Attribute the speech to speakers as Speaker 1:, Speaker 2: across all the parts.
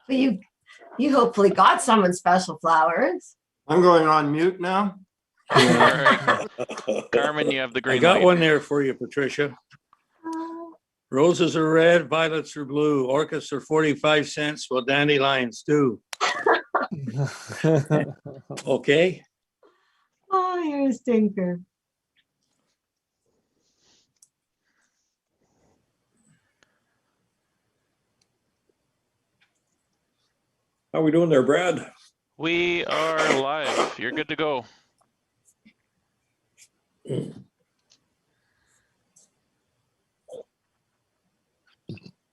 Speaker 1: But you hopefully got someone special flowers.
Speaker 2: I'm going on mute now.
Speaker 3: All right, Carmen, you have the
Speaker 4: I
Speaker 3: green
Speaker 4: got
Speaker 3: light.
Speaker 4: one there for you, Patricia. Roses are red, violets are blue, orchids are 45 cents, while dandelions do. Okay.
Speaker 1: Oh, you're a stinker.
Speaker 4: How are we doing there, Brad?
Speaker 3: We are live. You're good to go.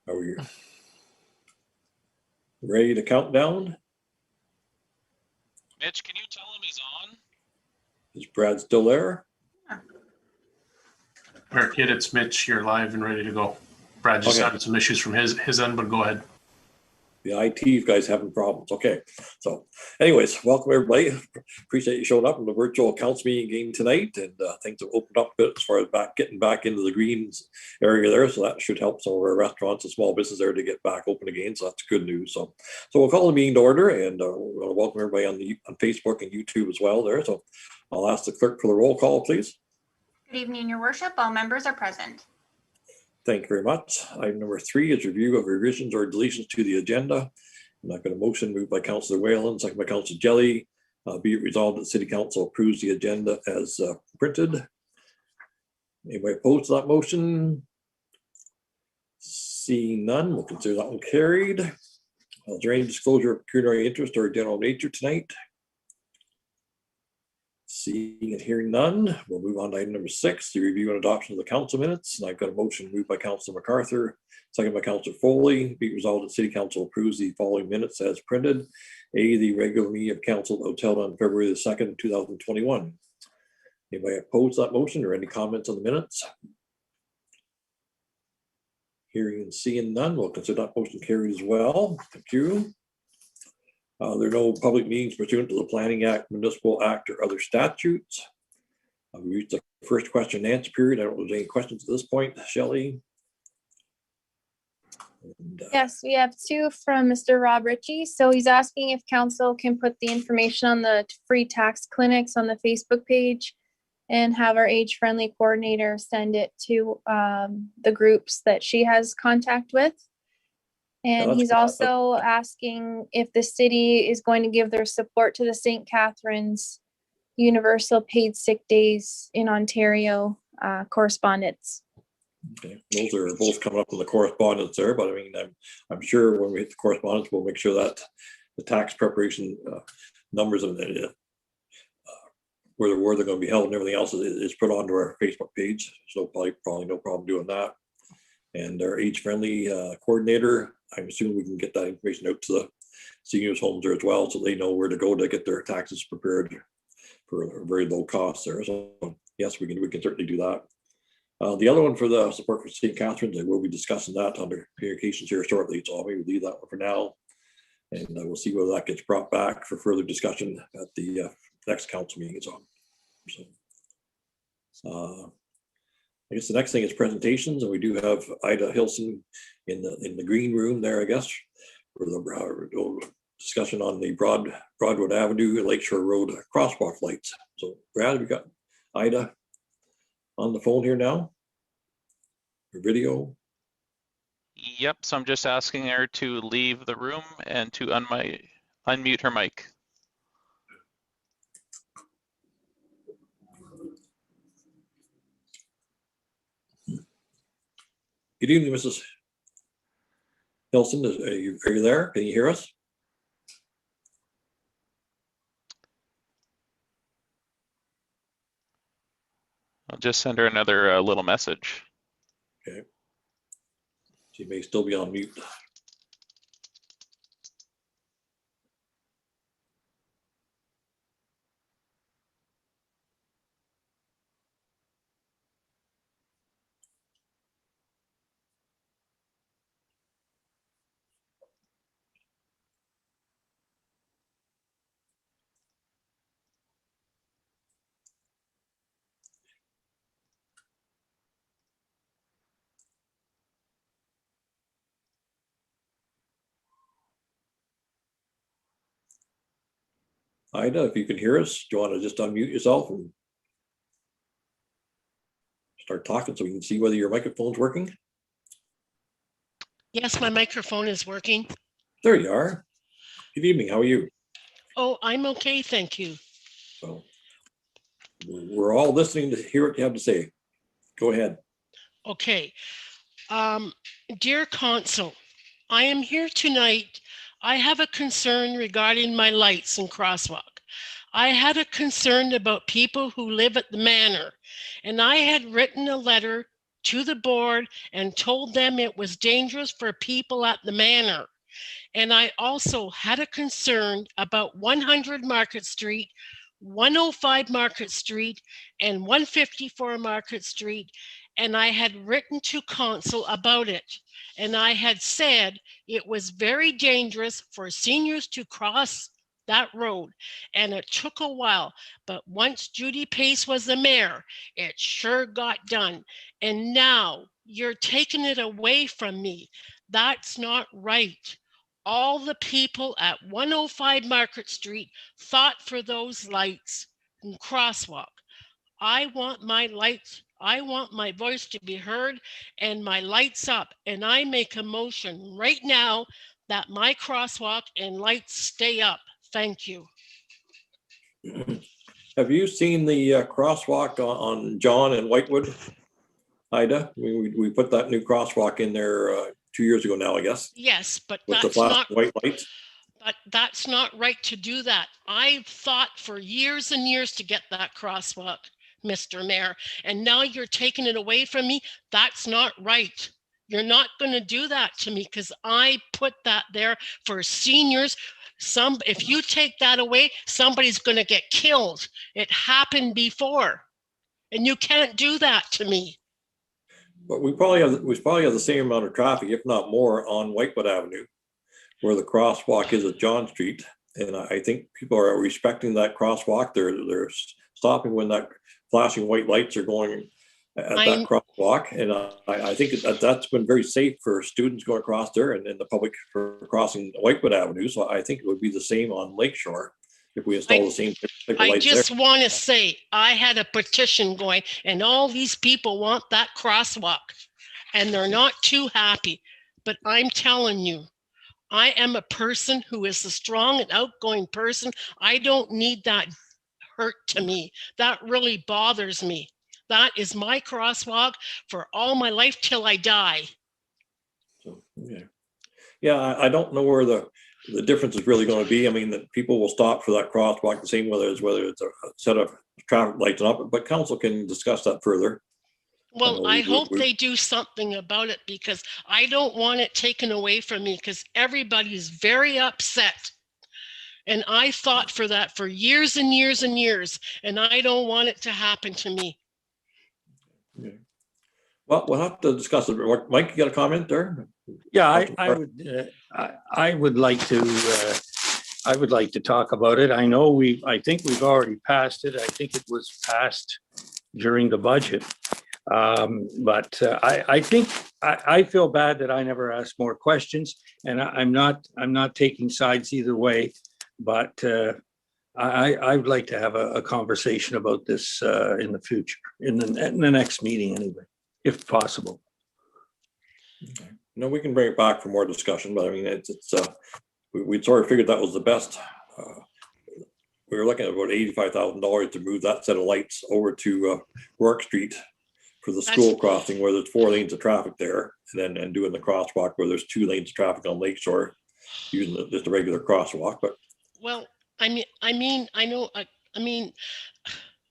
Speaker 4: Are we ready to count down?
Speaker 3: Mitch, can you tell him he's on?
Speaker 4: Is Brad still there?
Speaker 5: Our kid, it's Mitch. You're live and ready to go. Brad just
Speaker 4: Okay.
Speaker 5: had some issues from his end, but go ahead.
Speaker 4: The IT guys having problems. Okay. So anyways, welcome everybody. Appreciate you showing up in the virtual council meeting again tonight. And things have opened up a bit as far as getting back into the greens area there. So that should help some of our restaurants and small business there to get back open again. So that's good news. So we'll call the meeting to order, and we're going to welcome everybody on Facebook and YouTube as well there. So I'll ask the clerk for the roll call, please.
Speaker 6: Good evening, Your Worship. All members are present.
Speaker 4: Thank you very much. Item number 3 is review of revisions or deletions to the agenda. And I've got a motion moved by Councillor Whalen, second by Councillor Jelly. Be it resolved that the City Council approves the agenda as printed. Anybody opposed to that motion? Seeing none, we'll consider that one carried. Is there any disclosure of pecuniary interest or general nature tonight? Seeing and hearing none, we'll move on to item number 6, the review and adoption of the council minutes. And I've got a motion moved by Councillor MacArthur, second by Councillor Foley. Be it resolved that City Council approves the following minutes as printed. A, the regular meeting of council held on February the 2nd, 2021. Anybody oppose that motion or any comments on the minutes? Hearing and seeing none, we'll consider that motion carried as well. Thank you. There are no public meetings pursuant to the Planning Act, Municipal Act, or other statutes. We reached the first question and answer period. I don't know if there's any questions at this point, Shelley.
Speaker 7: Yes, we have 2 from Mr. Rob Ritchie. So he's asking if council can put the information on the free tax clinics on the Facebook page and have our age-friendly coordinator send it to the groups that she has contact with. And he's also asking if the city is going to give their support to the St. Catharines Universal Paid Sick Days in Ontario correspondence.
Speaker 4: Okay, those are both coming up in the correspondence there, but I mean, I'm sure when we hit the correspondence, we'll make sure that the tax preparation numbers and where they're going to be held and everything else is put onto our Facebook page. So probably no problem doing that. And our age-friendly coordinator, I'm assuming we can get that information out to the seniors' homes there as well, so they know where to go to get their taxes prepared for a very low cost there. So yes, we can certainly do that. The other one for the support for St. Catharines, I will be discussing that under communications here shortly. So I'll maybe leave that one for now, and we'll see whether that gets brought back for further discussion at the next council meeting. So. I guess the next thing is presentations, and we do have Ida Hilson in the green room there, I guess, for the discussion on the Broadwood Avenue, Lakeshore Road crosswalk lights. So Brad, we got Ida on the phone here now, your video.
Speaker 3: Yep, so I'm just asking her to leave the room and to unmute her mic.
Speaker 4: Good evening, Mrs. Hilson. Are you there? Can you hear us?
Speaker 3: I'll just send her another little message.
Speaker 4: Okay. She may still be on mute. Ida, if you can hear us, do you want to just unmute yourself and start talking so we can see whether your microphone's working?
Speaker 8: Yes, my microphone is working.
Speaker 4: There you are. Good evening. How are you?
Speaker 8: Oh, I'm okay, thank you.
Speaker 4: So we're all listening to hear what you have to say. Go ahead.
Speaker 8: Okay. Dear Council, I am here tonight. I have a concern regarding my lights and crosswalk. I had a concern about people who live at the manor, and I had written a letter to the board and told them it was dangerous for people at the manor. And I also had a concern about 100 Market Street, 105 Market Street, and 154 Market Street. And I had written to council about it. And I had said it was very dangerous for seniors to cross that road. And it took a while, but once Judy Pace was the mayor, it sure got done. And now you're taking it away from me. That's not right. All the people at 105 Market Street fought for those lights and crosswalk. I want my lights, I want my voice to be heard and my lights up. And I make a motion right now that my crosswalk and lights stay up. Thank you.
Speaker 4: Have you seen the crosswalk on John and Whitewood, Ida? We put that new crosswalk in there 2 years ago now, I guess,
Speaker 8: Yes, but
Speaker 4: with the
Speaker 8: that's not
Speaker 4: flashing white lights.
Speaker 8: But that's not right to do that. I've fought for years and years to get that crosswalk, Mr. Mayor, and now you're taking it away from me. That's not right. You're not going to do that to me because I put that there for seniors. If you take that away, somebody's going to get killed. It happened before, and you can't do that to me.
Speaker 4: But we probably have the same amount of traffic, if not more, on Whitewood Avenue, where the crosswalk is at John Street. And I think people are respecting that crosswalk. They're stopping when that flashing white lights are going at that crosswalk. And I think that's been very safe for students going across there and the public for crossing Whitewood Avenue. So I think it would be the same on Lakeshore if we install the same type of lights there.
Speaker 8: I just want to say, I had a petition going and all these people want that crosswalk and they're not too happy. But I'm telling you, I am a person who is a strong and outgoing person. I don't need that hurt to me. That really bothers me. That is my crosswalk for all my life till I die.
Speaker 4: So, yeah, I don't know where the difference is really going to be. I mean, that people will stop for that crosswalk the same whether it's a set of traffic lights and up, but council can discuss that further.
Speaker 8: Well, I hope they do something about it because I don't want it taken away from me because everybody's very upset. And I fought for that for years and years and years, and I don't want it to happen to me.
Speaker 4: Okay. Well, we'll have to discuss it. Mike, you got a comment there?
Speaker 9: Yeah, I would like to talk about it. I think we've already passed it. I think it was passed during the budget. But I think I feel bad that I never asked more questions, and I'm not taking sides either way. But I would like to have a conversation about this in the future, in the next meeting anyway, if possible.
Speaker 4: Okay. No, we can bring it back for more discussion, but I mean, we sort of figured that was the best. We were looking at about $85,000 to move that set of lights over to Rourke Street for the school crossing where there's 4 lanes of traffic there, and doing the crosswalk where there's 2 lanes of traffic on Lakeshore using just a regular crosswalk. But
Speaker 8: well, I mean,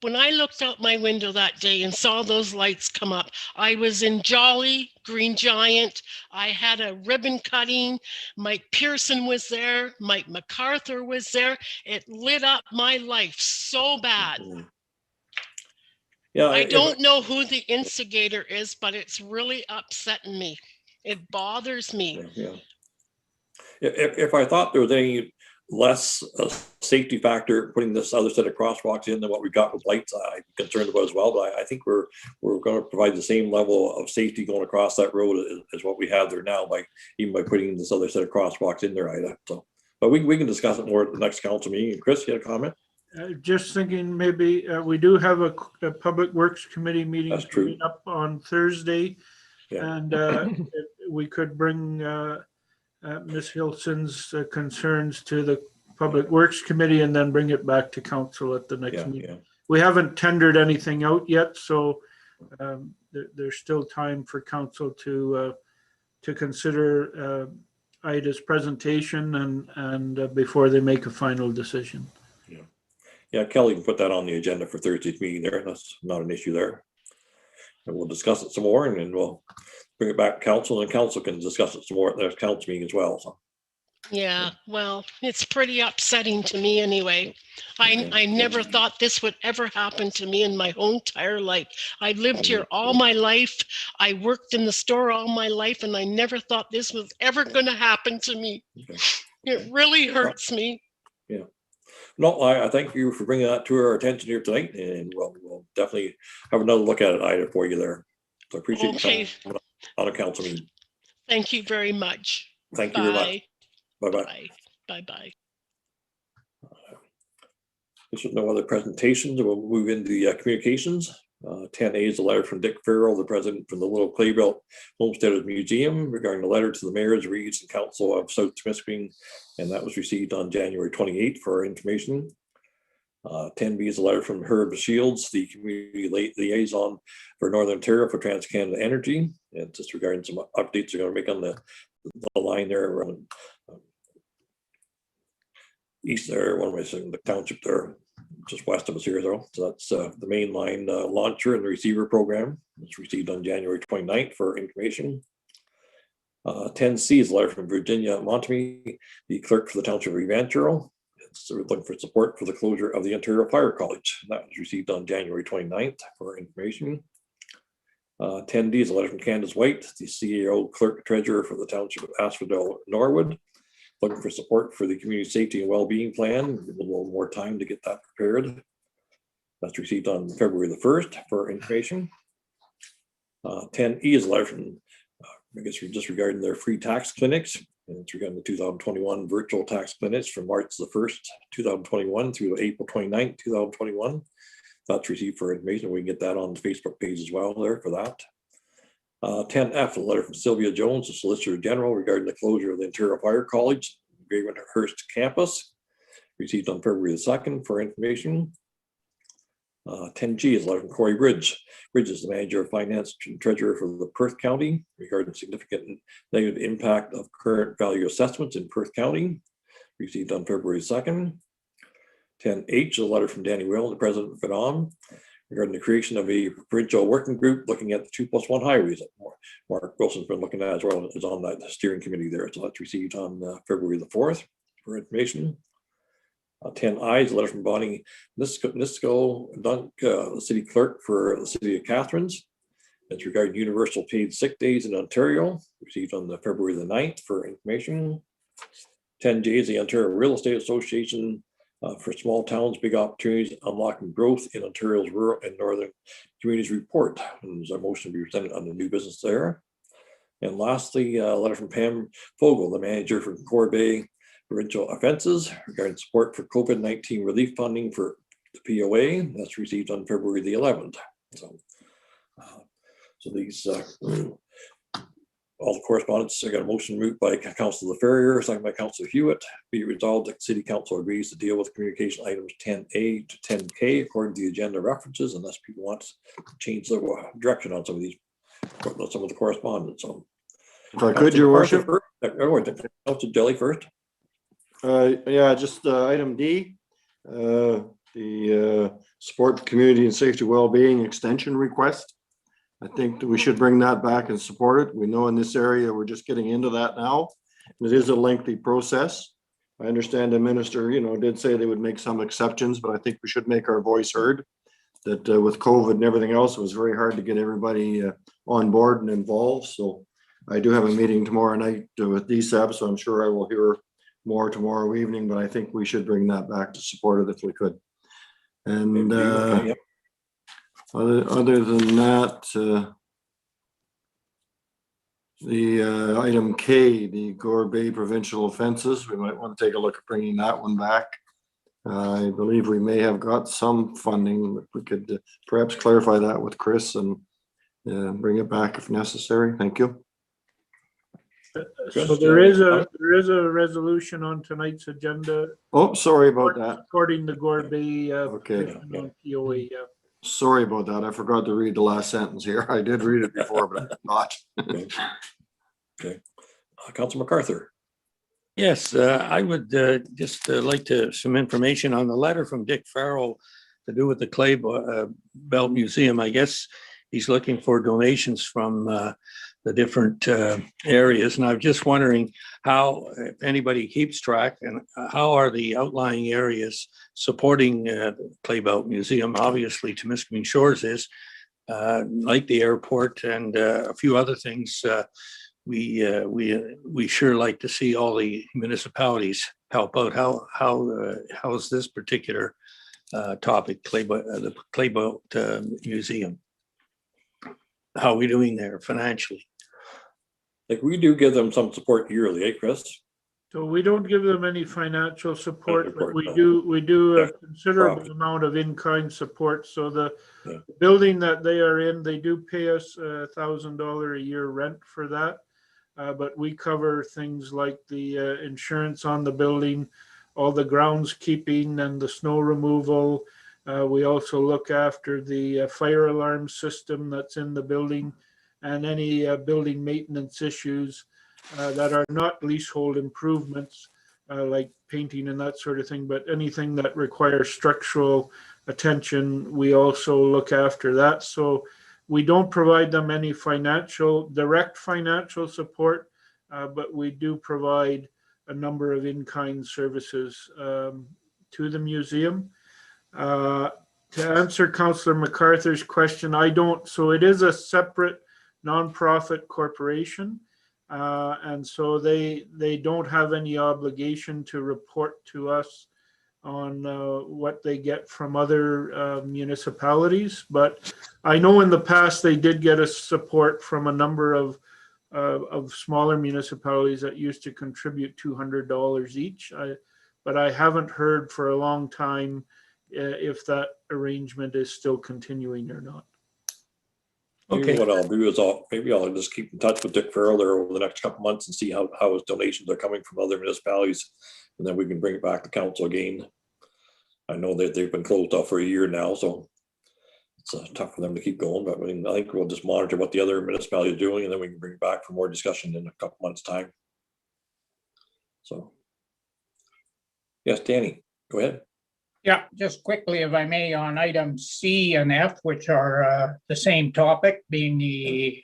Speaker 8: when I looked out my window that day and saw those lights come up, I was in Jolly, Green Giant. I had a ribbon cutting. Mike Pearson was there. Mike MacArthur was there. It lit up my life so bad.
Speaker 4: yeah,
Speaker 8: I don't know who the instigator is, but it's really upsetting me. It bothers me.
Speaker 4: Yeah. If I thought there was any less safety factor putting this other set of crosswalks in than what we've got with lights, I'm concerned about as well. But I think we're going to provide the same level of safety going across that road as what we have there now by putting this other set of crosswalks in there, Ida. So But we can discuss it more at the next council meeting. Chris, you had a comment?
Speaker 10: Just thinking maybe we do have a Public Works Committee meeting
Speaker 4: That's true.
Speaker 10: coming up on Thursday.
Speaker 4: Yeah.
Speaker 10: And we could bring Ms. Hilson's concerns to the Public Works Committee and then bring it back to council at the next meeting.
Speaker 4: Yeah.
Speaker 10: We haven't tendered anything out yet, so there's still time for council to consider Ida's presentation and before they make a final decision.
Speaker 4: Yeah, Kelly can put that on the agenda for Thursday's meeting there. That's not an issue there. And we'll discuss it some more, and then we'll bring it back to council, and council can discuss it some more at their council meeting as well. So.
Speaker 8: Yeah, well, it's pretty upsetting to me anyway. I never thought this would ever happen to me in my whole entire life. I lived here all my life. I worked in the store all my life, and I never thought this was ever going to happen to me.
Speaker 4: Okay.
Speaker 8: It really hurts me.
Speaker 4: Yeah. No, I thank you for bringing that to our attention here tonight, and we'll definitely have another look at it, Ida, for you there. So I appreciate you coming on a council meeting.
Speaker 8: Thank you very much.
Speaker 4: Thank you very much. Bye-bye.
Speaker 8: Bye-bye.
Speaker 4: There's no other presentations. We'll move into the communications. 10A is a letter from Dick Farrell, the president from the Little Claybelt Homesteaders Museum, regarding the letter to the mayors, reeds, and council of South Temiskaming, and that was received on January 28th for our information. 10B is a letter from Herb Shields, the community liaison for Northern Ontario for TransCanada Energy, and just regarding some updates they're going to make on the line there around east there. What am I saying? The township there, just west of us here, though. So that's the main line launcher and the receiver program. It's received on January 29th for information. 10C is a letter from Virginia Montemy, the clerk for the township of Evangelo. It's looking for support for the closure of the Ontario Fire College. That was received on January 29th for information. 10D is a letter from Candace White, the CEO, clerk, treasurer for the township of Asphodel, Norwood, looking for support for the community safety and well-being plan. A little more time to get that prepared. That's received on February the 1st for information. 10E is a letter from, I guess we're just regarding their free tax clinics. And it's regarding the 2021 virtual tax clinics from March the 1st, 2021 through April 29th, 2021. That's received for information. We can get that on the Facebook page as well there for that. 10F, a letter from Sylvia Jones, the Solicitor General, regarding the closure of the Ontario Fire College, Gravenhurst campus, received on February the 2nd for information. 10G is a letter from Corey Bridge. Bridge is the Manager of Finance and Treasurer for the Perth County, regarding significant negative impact of current value assessments in Perth County, received on February 2nd. 10H is a letter from Danny Will, the President of FIDOM, regarding the creation of a provincial working group looking at the 2+1 highways that Mark Wilson's been looking at, as well as on that steering committee there. So that's received on February the 4th for information. 10I is a letter from Bonnie Nisco Dunk, the city clerk for the city of Catharines. It's regarding universal paid sick days in Ontario, received on the February the 9th for information. 10J is the Ontario Real Estate Association for small towns, big opportunities, unlocking growth in Ontario's rural and northern communities report. And there's a motion to be presented on the new business there. And lastly, a letter from Pam Fogel, the manager for Corbeil Provincial Offenses, regarding support for COVID-19 relief funding for the POA. That's received on February the 11th. So these all the correspondence. I got a motion moved by Councilor Ferrier, second by Councilor Hewitt. Be it resolved that City Council agrees to deal with communication items 10A to 10K according to the agenda references, unless people want to change their direction on some of these, some of the correspondence. So,
Speaker 2: if I could, Your Worship.
Speaker 4: Councilor Jelly first.
Speaker 2: Yeah, just item D, the support community and safety well-being extension request. I think that we should bring that back and support it. We know in this area, we're just getting into that now. It is a lengthy process. I understand the minister, did say they would make some exceptions, but I think we should make our voice heard. That with COVID and everything else, it was very hard to get everybody on board and involved. So I do have a meeting tomorrow night with DSAB, so I'm sure I will hear more tomorrow evening, but I think we should bring that back to support it if we could. And other than that, The item K, the Gore Bay provincial offenses, we might want to take a look at bringing that one back. I believe we may have got some funding, but we could perhaps clarify that with Chris and bring it back if necessary. Thank you.
Speaker 10: So there is a resolution on tonight's agenda
Speaker 2: Oh, sorry about that.
Speaker 10: supporting the Gore Bay
Speaker 2: Okay.
Speaker 10: petition on POA. Yeah.
Speaker 2: Sorry about that. I forgot to read the last sentence here. I did read it before, but I did not.
Speaker 4: Okay. Councilor MacArthur.
Speaker 9: Yes, I would just like to some information on the letter from Dick Farrell to do with the Clay Belt Museum. I guess he's looking for donations from the different areas, and I'm just wondering how, if anybody keeps track, and how are the outlying areas supporting the Clay Belt Museum? Obviously, Temiskaming Shores is, like the airport and a few other things. We sure like to see all the municipalities help out. How is this particular topic, the Clay Belt Museum? How are we doing there financially?
Speaker 4: Like, we do give them some support yearly, eh, Chris?
Speaker 10: So we don't give them any financial support, but we
Speaker 4: no.
Speaker 10: do a
Speaker 4: Yeah.
Speaker 10: considerable
Speaker 4: Profit.
Speaker 10: amount of in-kind support. So the
Speaker 4: Yeah.
Speaker 10: building that they are in, they do pay us $1,000 a year rent for that. But we cover things like the insurance on the building, all the groundskeeping and the snow removal. We also look after the fire alarm system that's in the building and any building maintenance issues that are not leasehold improvements, like painting and that sort of thing, but anything that requires structural attention, we also look after that. So we don't provide them any direct financial support, but we do provide a number of in-kind services to the museum. To answer Councillor MacArthur's question, so it is a separate nonprofit corporation. And so they don't have any obligation to report to us on what they get from other municipalities. But I know in the past they did get a support from a number of smaller municipalities that used to contribute $200 each. But I haven't heard for a long time if that arrangement is still continuing or not.
Speaker 4: Maybe
Speaker 9: Okay.
Speaker 4: what I'll do is I'll just keep in touch with Dick Farrell there over the next couple months and see how his donations are coming from other municipalities, and then we can bring it back to council again. I know that they've been closed off for a year now, so it's tough for them to keep going. But I mean, I think we'll just monitor what the other municipalities are doing, and then we can bring it back for more discussion in a couple months' time. So, yes, Danny, go ahead.
Speaker 11: Yeah, just quickly, if I may, on items C and F, which are the same topic, being the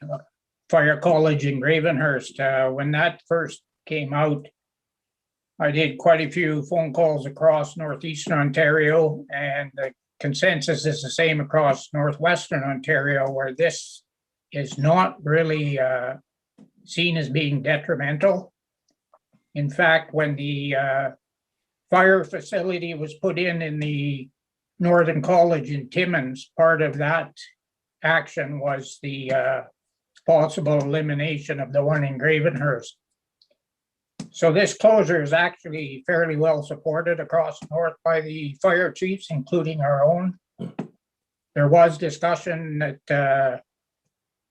Speaker 11: Fire College in Gravenhurst. When that first came out, I did quite a few phone calls across northeastern Ontario, and the consensus is the same across northwestern Ontario, where this is not really seen as being detrimental. In fact, when the fire facility was put in the Northern College in Timmins, part of that action was the possible elimination of the one in Gravenhurst. So this closure is actually fairly well supported across the north by the fire chiefs, including our own. There was discussion that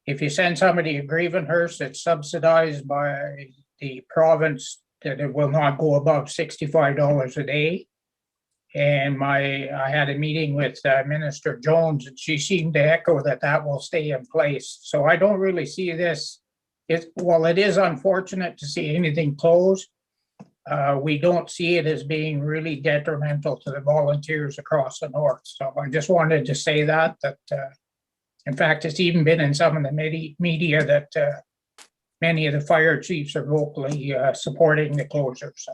Speaker 11: if you send somebody to Gravenhurst, it's subsidized by the province, that it will not go above $65 a day. And I had a meeting with Minister Jones, and she seemed to echo that will stay in place. So I don't really see this. While it is unfortunate to see anything close, we don't see it as being really detrimental to the volunteers across the north. So I just wanted to say that in fact, it's even been in some of the media that many of the fire chiefs are vocally supporting the closure. So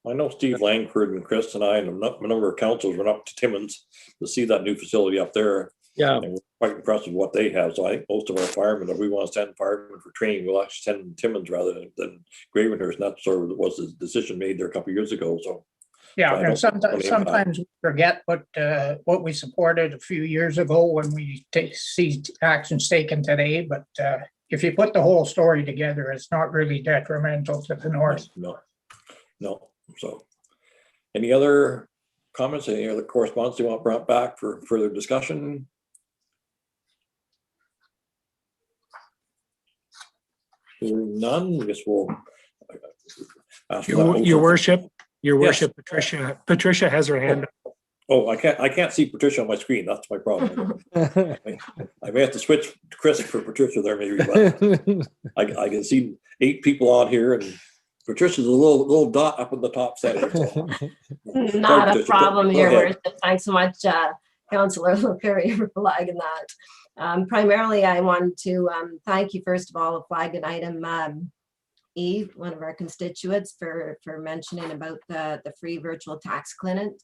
Speaker 4: I know Steve Langford and Chris and I and a number of councils went up to Timmins to see that new facility up there.
Speaker 9: Yeah.
Speaker 4: And we're quite impressed with what they have. So I think most of our firemen, if we want to send firemen for training, we'll actually send them to Timmins rather than Gravenhurst. And that sort of was the decision made there a couple of years ago. So
Speaker 11: yeah, and sometimes we forget what we supported a few years ago when we see actions taken today. But if you put the whole story together, it's not really detrimental to the north.
Speaker 4: No. So any other comments, any other correspondence you want brought back for further discussion? Hearing none, I guess we'll ask for that motion.
Speaker 5: Your worship,
Speaker 4: Yes.
Speaker 5: Patricia has her hand up.
Speaker 4: Oh, I can't see Patricia on my screen. That's my problem. I may have to switch to Chris for Patricia there maybe, but I can see 8 people on here and Patricia's a little dot up in the top center. So.
Speaker 1: Not a
Speaker 4: Patricia,
Speaker 1: problem
Speaker 4: go
Speaker 1: here,
Speaker 4: ahead.
Speaker 1: Worship. Thanks so much, Councillor LaPerry, for flagging that. Primarily, I wanted to thank you, first of all, for flagging item E, one of our constituents, for mentioning about the free virtual tax clinics.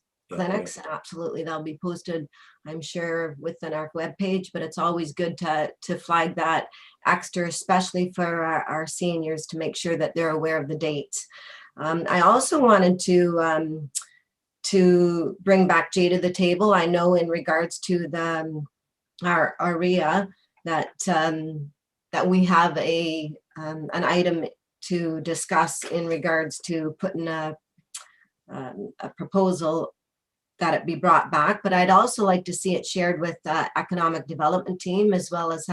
Speaker 1: Absolutely, they'll be posted, I'm sure, within our webpage, but it's always good to flag that extra, especially for our seniors, to make sure that they're aware of the dates. I also wanted to bring back Jay to the table. I know in regards to our RIA that we have an item to discuss in regards to putting a proposal that it be brought back, but I'd also like to see it shared with the Economic Development Team as well as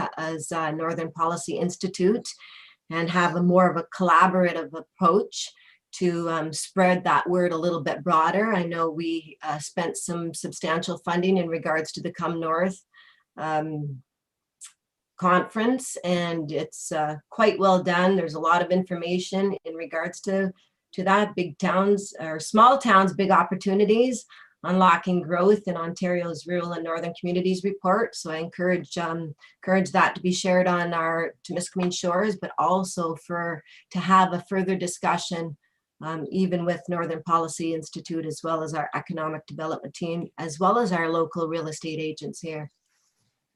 Speaker 1: Northern Policy Institute, and have a more of a collaborative approach to spread that word a little bit broader. I know we spent some substantial funding in regards to the Come North conference, and it's quite well done. There's a lot of information in regards to that. Big towns or small towns, big opportunities. Unlocking Growth in Ontario's Rural and Northern Communities report. So I encourage that to be shared on our Temiskaming shores, but also to have a further discussion, even with Northern Policy Institute, as well as our Economic Development Team, as well as our local real estate agents here.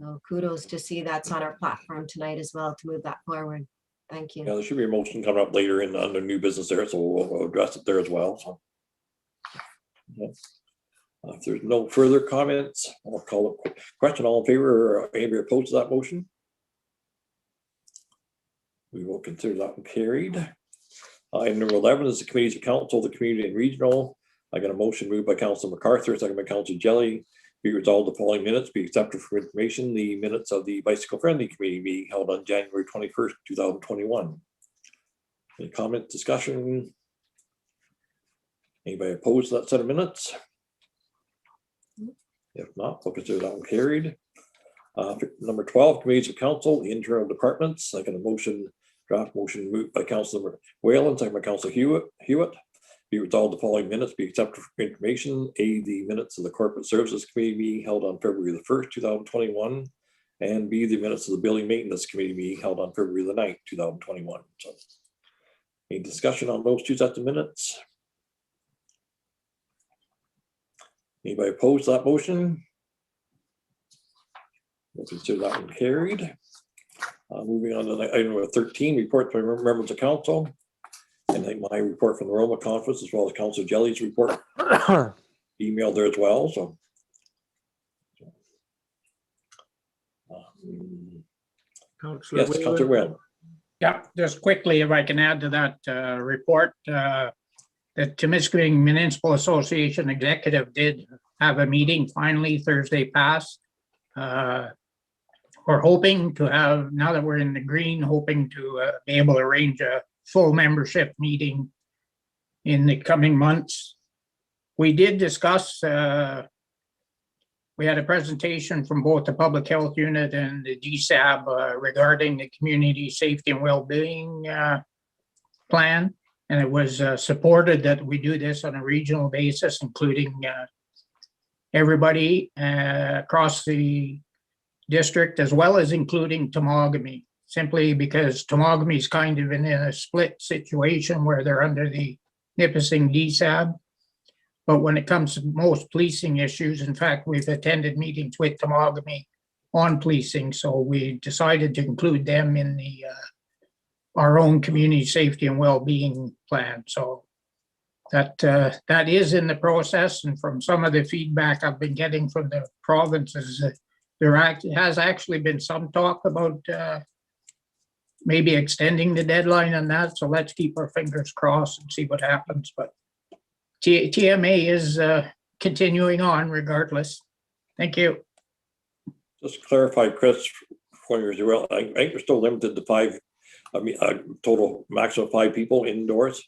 Speaker 1: So kudos to see that's on our platform tonight as well to move that forward. Thank you.
Speaker 4: Yeah, there should be a motion coming up later under new business there, so we'll address it there as well. So. Yeah. If there's no further comments, I'll call a question. All in favor or anybody opposed to that motion? We will consider that one carried. Item number 11 is the committees of council, the community and regional. I got a motion moved by Councilor MacArthur, second by Councilor Jelly. Be resolved the following minutes be accepted for information. The minutes of the bicycle friendly committee meeting held on January 21st, 2021. Any comment, discussion? Anybody opposed to that set of minutes? If not, we'll consider that one carried. Number 12, committees of council, the internal departments. I got a draft motion moved by Councilor Whalen, second by Councilor Hewitt. Be resolved the following minutes be accepted for information. A, the minutes of the corporate services committee meeting held on February the 1st, 2021. And B, the minutes of the building maintenance committee meeting held on February the 9th, 2021. So, any discussion on those two sets of minutes? Anybody opposed to that motion? We'll consider that one carried. Moving on to item number 13, report by members of council. And then my report from the Roma conference, as well as Councilor Jelly's report, emailed there as well. So, yes, Councilor Whalen.
Speaker 11: Yeah, just quickly, if I can add to that report, the Temiskaming Municipal Association executive did have a meeting finally Thursday past. We're hoping to have, now that we're in the green, hoping to be able to arrange a full membership meeting in the coming months. We did discuss, we had a presentation from both the Public Health Unit and the DSAB regarding the Community Safety and Wellbeing plan. And it was supported that we do this on a regional basis, including everybody across the district, as well as including Temiskaming, simply because Temiskaming is kind of in a split situation where they're under the Nipissing DSAB. But when it comes to most policing issues, in fact, we've attended meetings with Temiskaming on policing, so we decided to include them in the our own community safety and well-being plan. So that is in the process, and from some of the feedback I've been getting from the provinces, there has actually been some talk about maybe extending the deadline on that. So let's keep our fingers crossed and see what happens. But TMA is continuing on regardless. Thank you.
Speaker 4: Just to clarify, Chris, I think we're still limited to 5, total maximum 5 people indoors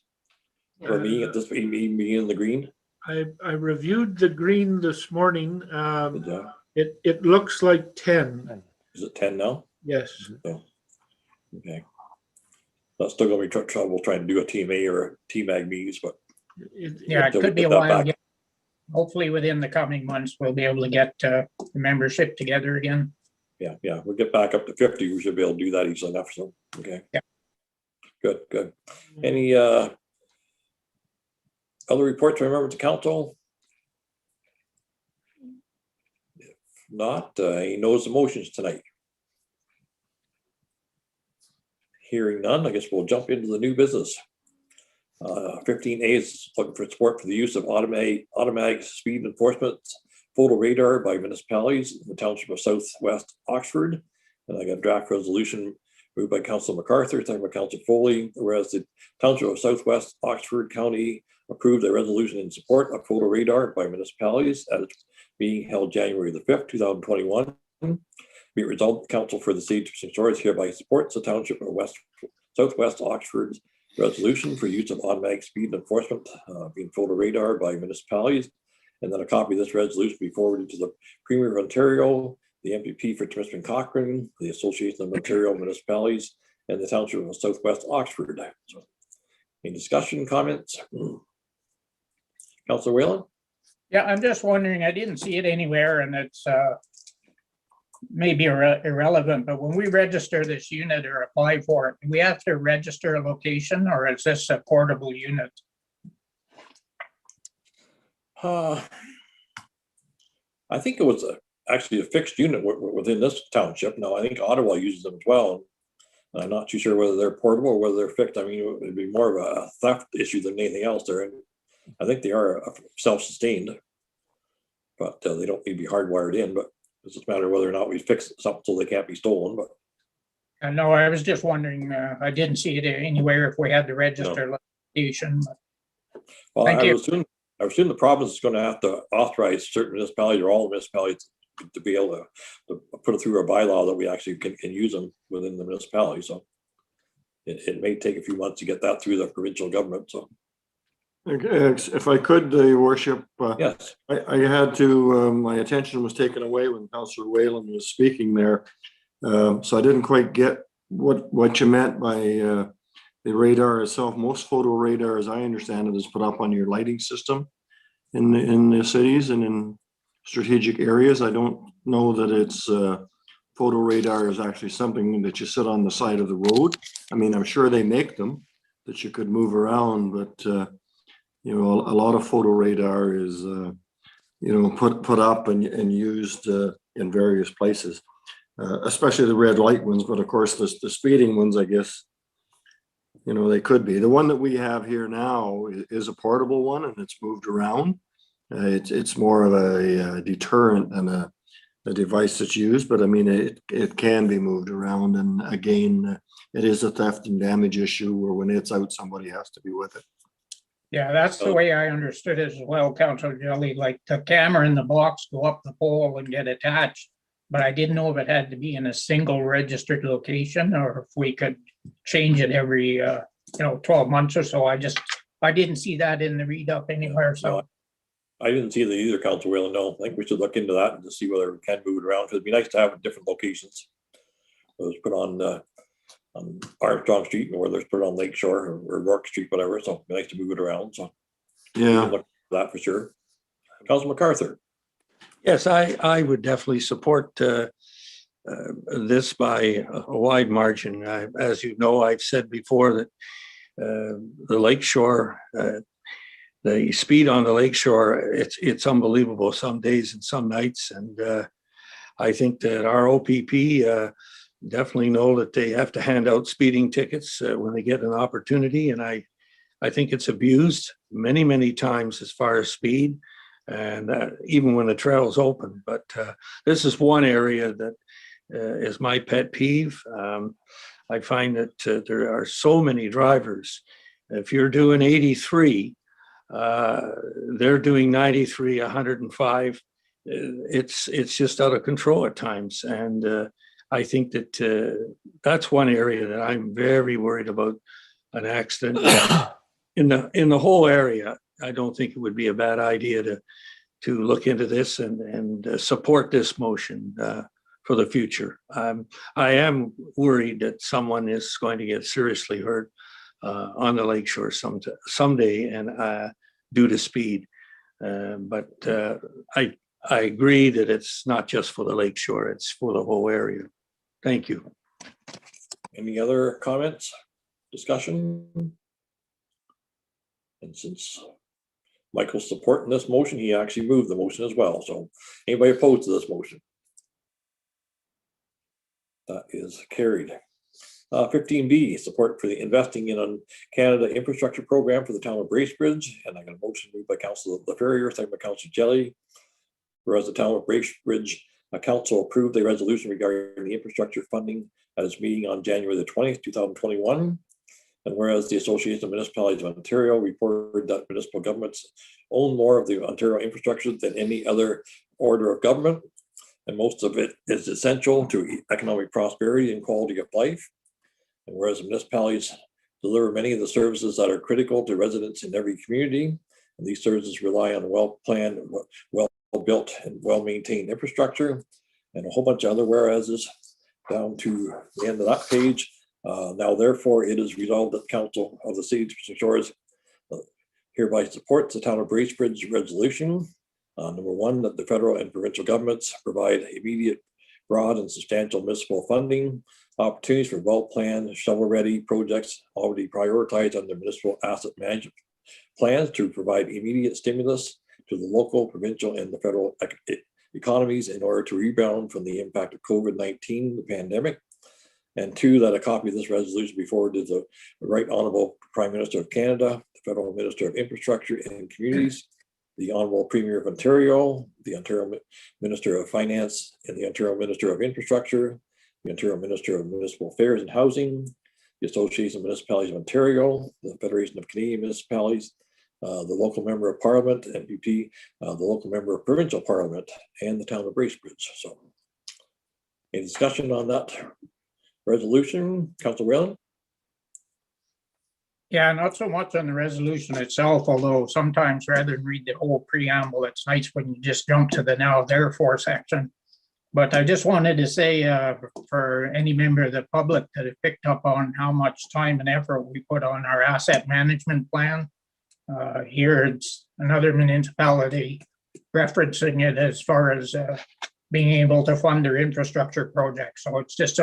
Speaker 4: for me at this being in the green.
Speaker 10: I reviewed the green this morning.
Speaker 4: Yeah.
Speaker 10: It looks like 10.
Speaker 4: Is it 10 now?
Speaker 10: Yes.
Speaker 4: Yeah. Okay. That's still gonna be trouble trying to do a TMA or a TMAG meetings, but
Speaker 11: Yeah, it could be a while. Hopefully within the coming months, we'll be able to get the membership together again.
Speaker 4: Yeah, we'll get back up to 50. We should be able to do that easily enough. So, okay.
Speaker 11: Yeah.
Speaker 4: Good. Any other reports from members of council? If not, he knows the motions tonight. Hearing none, I guess we'll jump into the new business. 15A is looking for support for the use of automatic speed enforcement photo radar by municipalities in the township of Southwest Oxford. And I got a draft resolution moved by Councilor MacArthur, seconded by Councilor Foley, whereas the township of Southwest Oxford County approved a resolution in support of photo radar by municipalities at its meeting held January the 5th, 2021. Be it resolved, the Council for the City of St. George hereby supports the township of Southwest Oxford's resolution for use of automatic speed enforcement being photo radar by municipalities. And then a copy of this resolution be forwarded to the Premier of Ontario, the MPP for Temiskaming Cochrane, the Association of Ontario Municipalities, and the Township of Southwest Oxford. So, any discussion, comments? Councilor Whalen?
Speaker 11: Yeah, I'm just wondering, I didn't see it anywhere, and it's maybe irrelevant, but when we register this unit or apply for it, do we have to register a location, or is this a portable unit?
Speaker 4: I think it was actually a fixed unit within this township. Now, I think Ottawa uses them as well. And I'm not too sure whether they're portable or whether they're fixed. I mean, it'd be more of a theft issue than anything else there. I think they are self-sustained, but they don't need to be hardwired in. But it's just a matter of whether or not we fix something so they can't be stolen. But
Speaker 11: No, I was just wondering. I didn't see it anywhere if we had to register location.
Speaker 4: Well,
Speaker 11: Thank you.
Speaker 4: I assume the province is going to have to authorize certain municipalities or all municipalities to be able to put it through a bylaw that we actually can use them within the municipality. So it may take a few months to get that through the provincial government. So
Speaker 2: if I could, Your Worship,
Speaker 4: yes,
Speaker 2: I had to, my attention was taken away when Councillor Whalen was speaking there. So I didn't quite get what you meant by the radar itself. Most photo radar, as I understand it, is put up on your lighting system in the cities and in strategic areas. I don't know that it's photo radar is actually something that you sit on the side of the road. I mean, I'm sure they make them that you could move around, but you know, a lot of photo radar is you know, put up and used in various places, especially the red light ones. But of course, the speeding ones, I guess, you know, they could be. The one that we have here now is a portable one, and it's moved around. It's more of a deterrent than a device that's used, but I mean, it can be moved around. And again, it is a theft and damage issue where when it's out, somebody has to be with it.
Speaker 11: Yeah, that's the way I understood it as well, Councillor Jelly. Like the camera in the box go up the pole and get attached, but I didn't know if it had to be in a single registered location or if we could change it every 12 months or so. I didn't see that in the read up anywhere. So
Speaker 4: no, I didn't see that either, Councillor Whalen. No, I think we should look into that and to see whether we can move it around, because it'd be nice to have it in different locations. It was put on Armstrong Street, or whether it's put on Lakeshore or York Street, whatever. So it'd be nice to move it around. So
Speaker 2: yeah,
Speaker 4: look for that for sure. Councillor MacArthur.
Speaker 9: Yes, I would definitely support this by a wide margin. As you know, I've said before that the Lakeshore, the speed on the Lakeshore, it's unbelievable some days and some nights. And I think that our OPP definitely know that they have to hand out speeding tickets when they get an opportunity. And I think it's abused many, many times as far as speed, and even when the trail is open. But this is one area that is my pet peeve. I find that there are so many drivers. If you're doing 83, they're doing 93, 105. It's just out of control at times. And I think that that's one area that I'm very worried about an accident. In the whole area, I don't think it would be a bad idea to look into this and support this motion for the future. I am worried that someone is going to get seriously hurt on the lakeshore someday and due to speed. But I agree that it's not just for the lakeshore, it's for the whole area. Thank you.
Speaker 4: Any other comments, discussion? And since Michael's supporting this motion, he actually moved the motion as well. So anybody opposed to this motion? That is carried. 15B, support for the investing in Canada infrastructure program for the town of Bracebridge. And I got a motion moved by Councilor LaFerrier, second by Councilor Jelly. Whereas the town of Bracebridge council approved a resolution regarding the infrastructure funding at its meeting on January the 20th, 2021. And whereas the Association of Municipalities of Ontario reported that municipal governments own more of the Ontario infrastructure than any other order of government, and most of it is essential to economic prosperity and quality of life. And whereas municipalities deliver many of the services that are critical to residents in every community, and these services rely on well-planned, well-built, and well-maintained infrastructure, and a whole bunch of other whereases down to the end of that page. Now, therefore, it is resolved that the Council of the City of St. George hereby supports the town of Bracebridge resolution. Number one, that the federal and provincial governments provide immediate, broad, and substantial municipal funding opportunities for well-planned, shovel-ready projects already prioritized under municipal asset management plans to provide immediate stimulus to the local, provincial, and the federal economies in order to rebound from the impact of COVID-19, the pandemic. And two, that a copy of this resolution be forwarded to the Right Honorable Prime Minister of Canada, the Federal Minister of Infrastructure and Communities, the Honorable Premier of Ontario, the Ontario Minister of Finance, and the Ontario Minister of Infrastructure, the Ontario Minister of Municipal Affairs and Housing, the Association of Municipalities of Ontario, the Federation of Canadian Municipalities, the local member of Parliament, MPP, the local member of Provincial Parliament, and the town of Bracebridge. So, any discussion on that resolution? Councilor Whalen?
Speaker 11: Yeah, not so much on the resolution itself, although sometimes rather than read the whole preamble, it's nice when you just jump to the now therefore section. But I just wanted to say for any member of the public that have picked up on how much time and effort we put on our asset management plan. Here it's another municipality referencing it as far as being able to fund their infrastructure projects. So it's just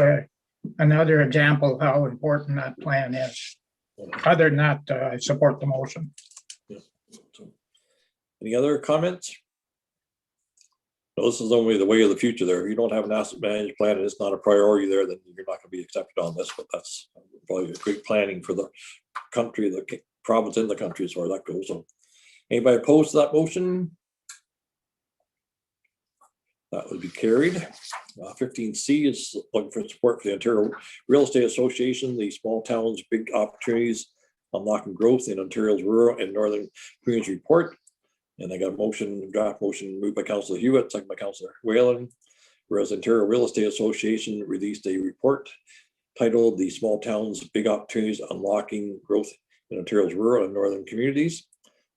Speaker 11: another example of how important that plan is. Other than that, I support the motion.
Speaker 4: Yeah. So, any other comments? No, this is only the way of the future there. If you don't have an asset management plan and it's not a priority there, then you're not going to be accepted on this, but that's probably great planning for the country, the province in the country as far as that goes. So anybody opposed to that motion? That would be carried. 15C is looking for support for the Ontario Real Estate Association, the Small Towns, Big Opportunities, Unlocking Growth in Ontario's Rural and Northern Communities Report. And I got a draft motion moved by Councilor Hewitt, second by Councilor Whalen. Whereas Ontario Real Estate Association released a report titled The Small Towns, Big Opportunities, Unlocking Growth in Ontario's Rural and Northern Communities.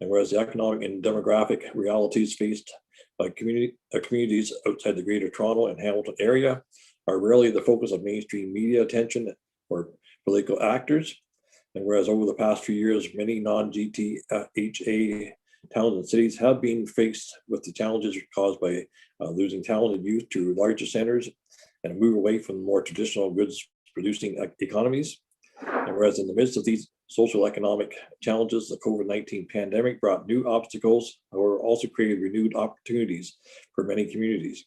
Speaker 4: And whereas the economic and demographic realities faced by communities outside the Greater Toronto and Hamilton area are rarely the focus of mainstream media attention or political actors. And whereas over the past few years, many non-GTHA towns and cities have been faced with the challenges caused by losing talented youth to larger centers and a move away from more traditional goods producing economies. And whereas in the midst of these social economic challenges, the COVID-19 pandemic brought new obstacles, however, also created renewed opportunities for many communities.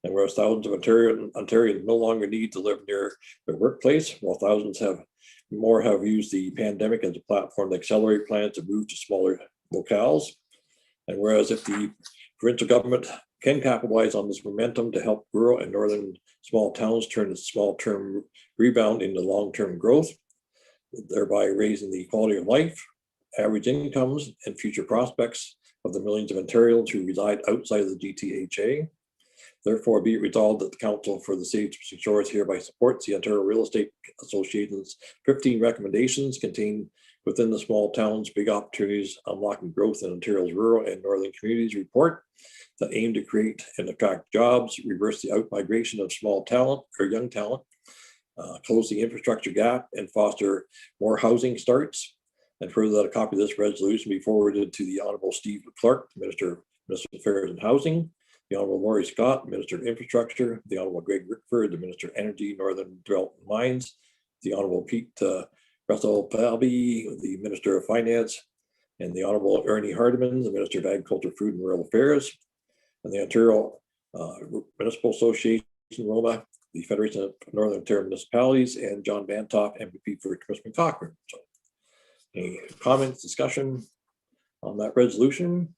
Speaker 4: And whereas thousands of Ontarians no longer need to live near their workplace, while thousands have used the pandemic as a platform to accelerate plans to move to smaller locales. And whereas if the provincial government can capitalize on this momentum to help rural and northern small towns turn its small-term rebound into long-term growth, thereby raising the quality of life, average incomes, and future prospects of the millions of Ontarians who reside outside of the GTHA. Therefore, be it resolved that the Council for the City of Temiskaming Shores hereby supports the Ontario Real Estate Association's 15 recommendations contained within the Small Towns, Big Opportunities, Unlocking Growth in Ontario's Rural and Northern Communities report that aim to create and attract jobs, reverse the out-migration of small talent or young talent, close the infrastructure gap, and foster more housing starts. And further, that a copy of this resolution be forwarded to the Honourable Steve Clark, Minister of Municipal Affairs and Housing, the Honourable Laurie Scott, Minister of Infrastructure, the Honourable Greg Rickford, the Minister of Energy, Northern Development Mines, the Honourable Pete Russell Palby, the Minister of Finance, and the Honourable Ernie Hardeman, the Minister of Agriculture, Food and Rural Affairs, and the Ontario Municipal Association, ROMA, the Federation of Northern Ontario Municipalities, and John Bantoff, MVP for Temiskaming. So, any comments, discussion on that resolution?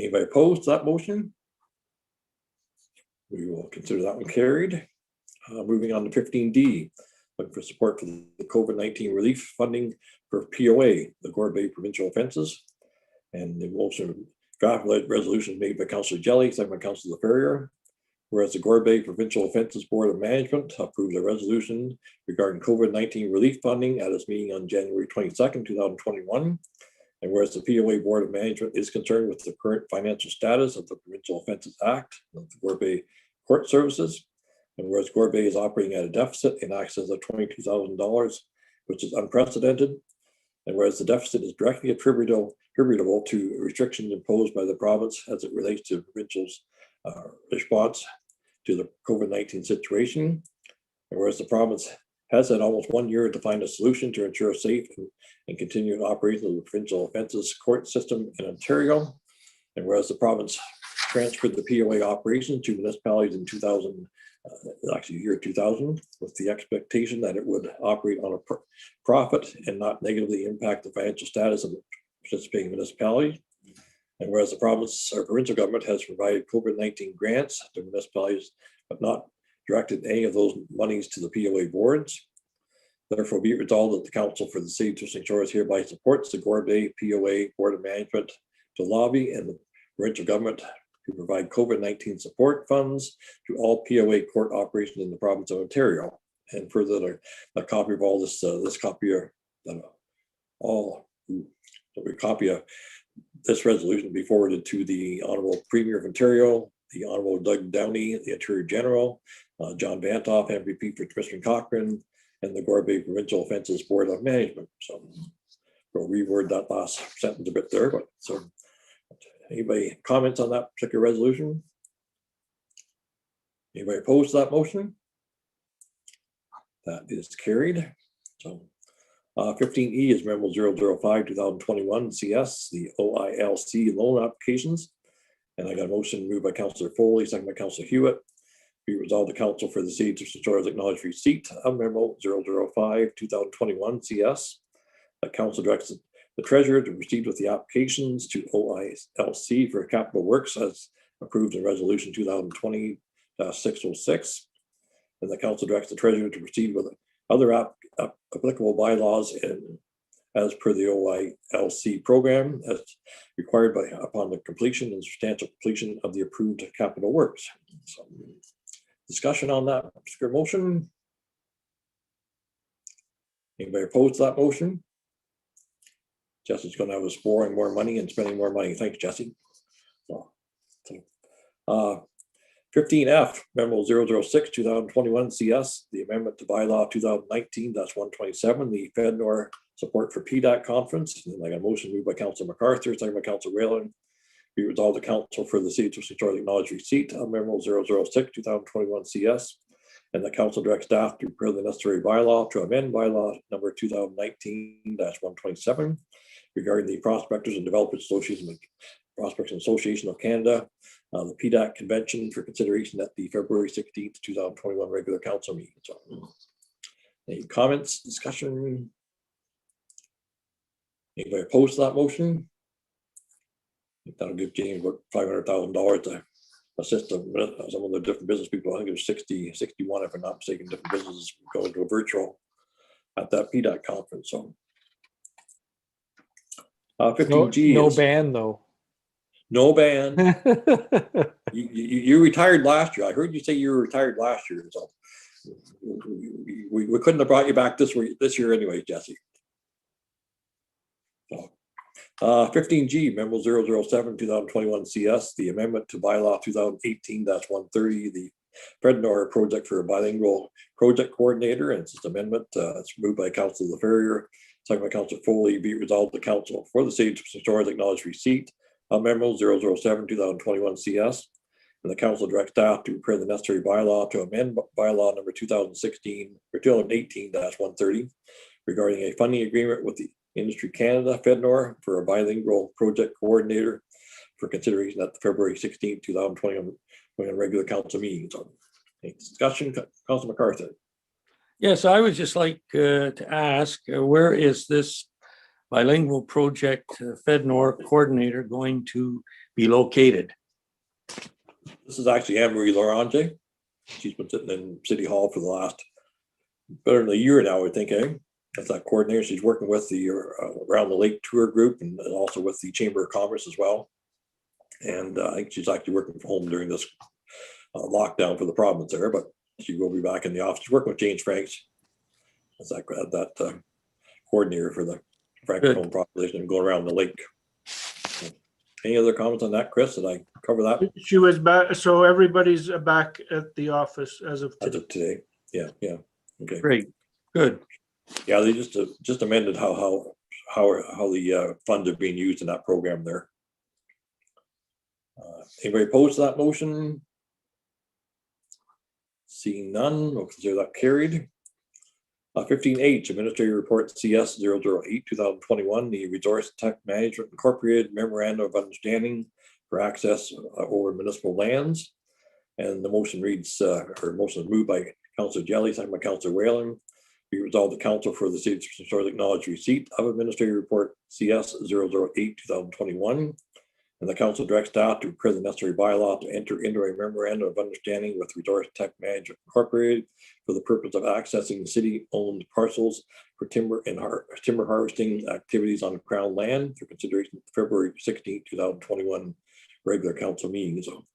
Speaker 4: Anybody opposed to that motion? We will consider that one carried. Moving on to 15D, looking for support for the COVID-19 relief funding for POA, the Gore Bay Provincial Offences. And the motion draft resolution made by Councillor Jelly, second by Councillor Ferrier. Whereas the Gore Bay Provincial Offences Board of Management approved a resolution regarding COVID-19 relief funding at its meeting on January 22nd, 2021. And whereas the POA Board of Management is concerned with the current financial status of the Provincial Offences Act of the Gore Bay Court Services, and whereas Gore Bay is operating at a deficit in excess of $22,000, which is unprecedented, and whereas the deficit is directly attributable to restrictions imposed by the province as it relates to the provincial's response to the COVID-19 situation, and whereas the province has had almost 1 year to find a solution to ensure safe and continued operation of the provincial offences court system in Ontario, and whereas the province transferred the POA operation to municipalities in year 2000, with the expectation that it would operate on a profit and not negatively impact the financial status of the participating municipality. And whereas the province or provincial government has provided COVID-19 grants to municipalities, but not directed any of those monies to the POA boards. Therefore, be it resolved that the Council for the City of Temiskaming Shores hereby supports the Gore Bay POA Board of Management to lobby and the provincial government to provide COVID-19 support funds to all POA court operations in the province of Ontario. And further, a copy of all this, copy of this resolution be forwarded to the Honourable Premier of Ontario, the Honourable Doug Downey, the Attorney General, John Bantoff, MVP for Temiskaming, and the Gore Bay Provincial Offences Board of Management. So we'll reword that last sentence a bit there, but so anybody comments on that particular resolution? Anybody opposed to that motion? That is carried. So 15E is Memo 005 2021 CS, the OILC loan applications. And I got a motion moved by Councillor Foley, second by Councillor Hewitt. Be resolved the Council for the City of Temiskaming Shores acknowledge receipt of Memo 005 2021 CS. That Council directs the Treasurer to proceed with the applications to OILC for capital works as approved in Resolution 2020-606. And the Council directs the Treasurer to proceed with other applicable bylaws and as per the OILC program as required upon the completion and substantial completion of the approved capital works. So, discussion on that particular motion? Anybody opposed to that motion? Jesse's going to have us borrowing more money and spending more money. Thanks, Jesse. 15F, Memo 006 2021 CS, the amendment to bylaw 2019-127, the FedNor support for PDAC conference. And I got a motion moved by Councillor MacArthur, second by Councillor Whalen. Be resolved the Council for the City of Temiskaming Shores acknowledge receipt of Memo 006 2021 CS, and the Council directs staff to prepare the necessary bylaw to amend bylaw number 2019-127 regarding the Prospectors and Developers Association, Prospectors Association of Canada, the PDAC convention for consideration at the February 16th, 2021 regular council meeting. So, any comments, discussion? Anybody opposed to that motion? That'll give James about $500,000 to assist some of the different business people. I think it was 61, if I'm not mistaken, different businesses going to a virtual at that PDAC conference. So 15G
Speaker 12: No
Speaker 4: is
Speaker 12: ban though.
Speaker 4: no ban. You retired last year. I heard you say you were retired last year. So we couldn't have brought you back this year anyway, Jesse. So 15G, Memo 007, 2021 CS, the amendment to bylaw 2018-130, the Frednor project for a bilingual project coordinator, and it's this amendment. It's moved by Councilor LaFerrier, second by Councilor Foley. Be it resolved, the council for the city of St. George acknowledge receipt of Memo 007, 2021 CS, and the council directs staff to prepare the necessary bylaw to amend bylaw number 2016 or 2018-130 regarding a funding agreement with the Industry Canada, Fednor, for a bilingual project coordinator for consideration at the February 16, 2021 regular council meeting. So, any discussion, Councilor MacArthur?
Speaker 9: Yes, I would just like to ask, where is this bilingual project Fednor coordinator going to be located?
Speaker 4: This is actually Anne-Marie Laurent. She's been sitting in City Hall for the last better than a year now, I think, as that coordinator. She's working with the Around the Lake tour group and also with the Chamber of Commerce as well. And I think she's actually working from home during this lockdown for the province there, but she will be back in the office. She's working with James Franks as that coordinator for the Francophone population and going around the lake. So, any other comments on that, Chris? Did I cover that?
Speaker 10: She was back, so everybody's back at the office as of today.
Speaker 4: Yeah. Okay.
Speaker 9: Great, good.
Speaker 4: Yeah, they just amended how the funds are being used in that program there. Anybody opposed to that motion? Seeing none, we'll consider that carried. 15H, Administrative Report CS 008, 2021, the Resource Tech Management Incorporated Memorandum of Understanding for access over municipal lands. And the motion reads, or motion is moved by Councilor Jelly, second by Councilor Whalen. Be resolved, the council for the city of St. George acknowledge receipt of Administrative Report CS 008, 2021. And the council directs staff to prepare the necessary bylaw to enter into a memorandum of understanding with Resource Tech Management Incorporated for the purpose of accessing city-owned parcels for timber harvesting activities on Crown land for consideration at the February 16, 2021 regular council meeting. So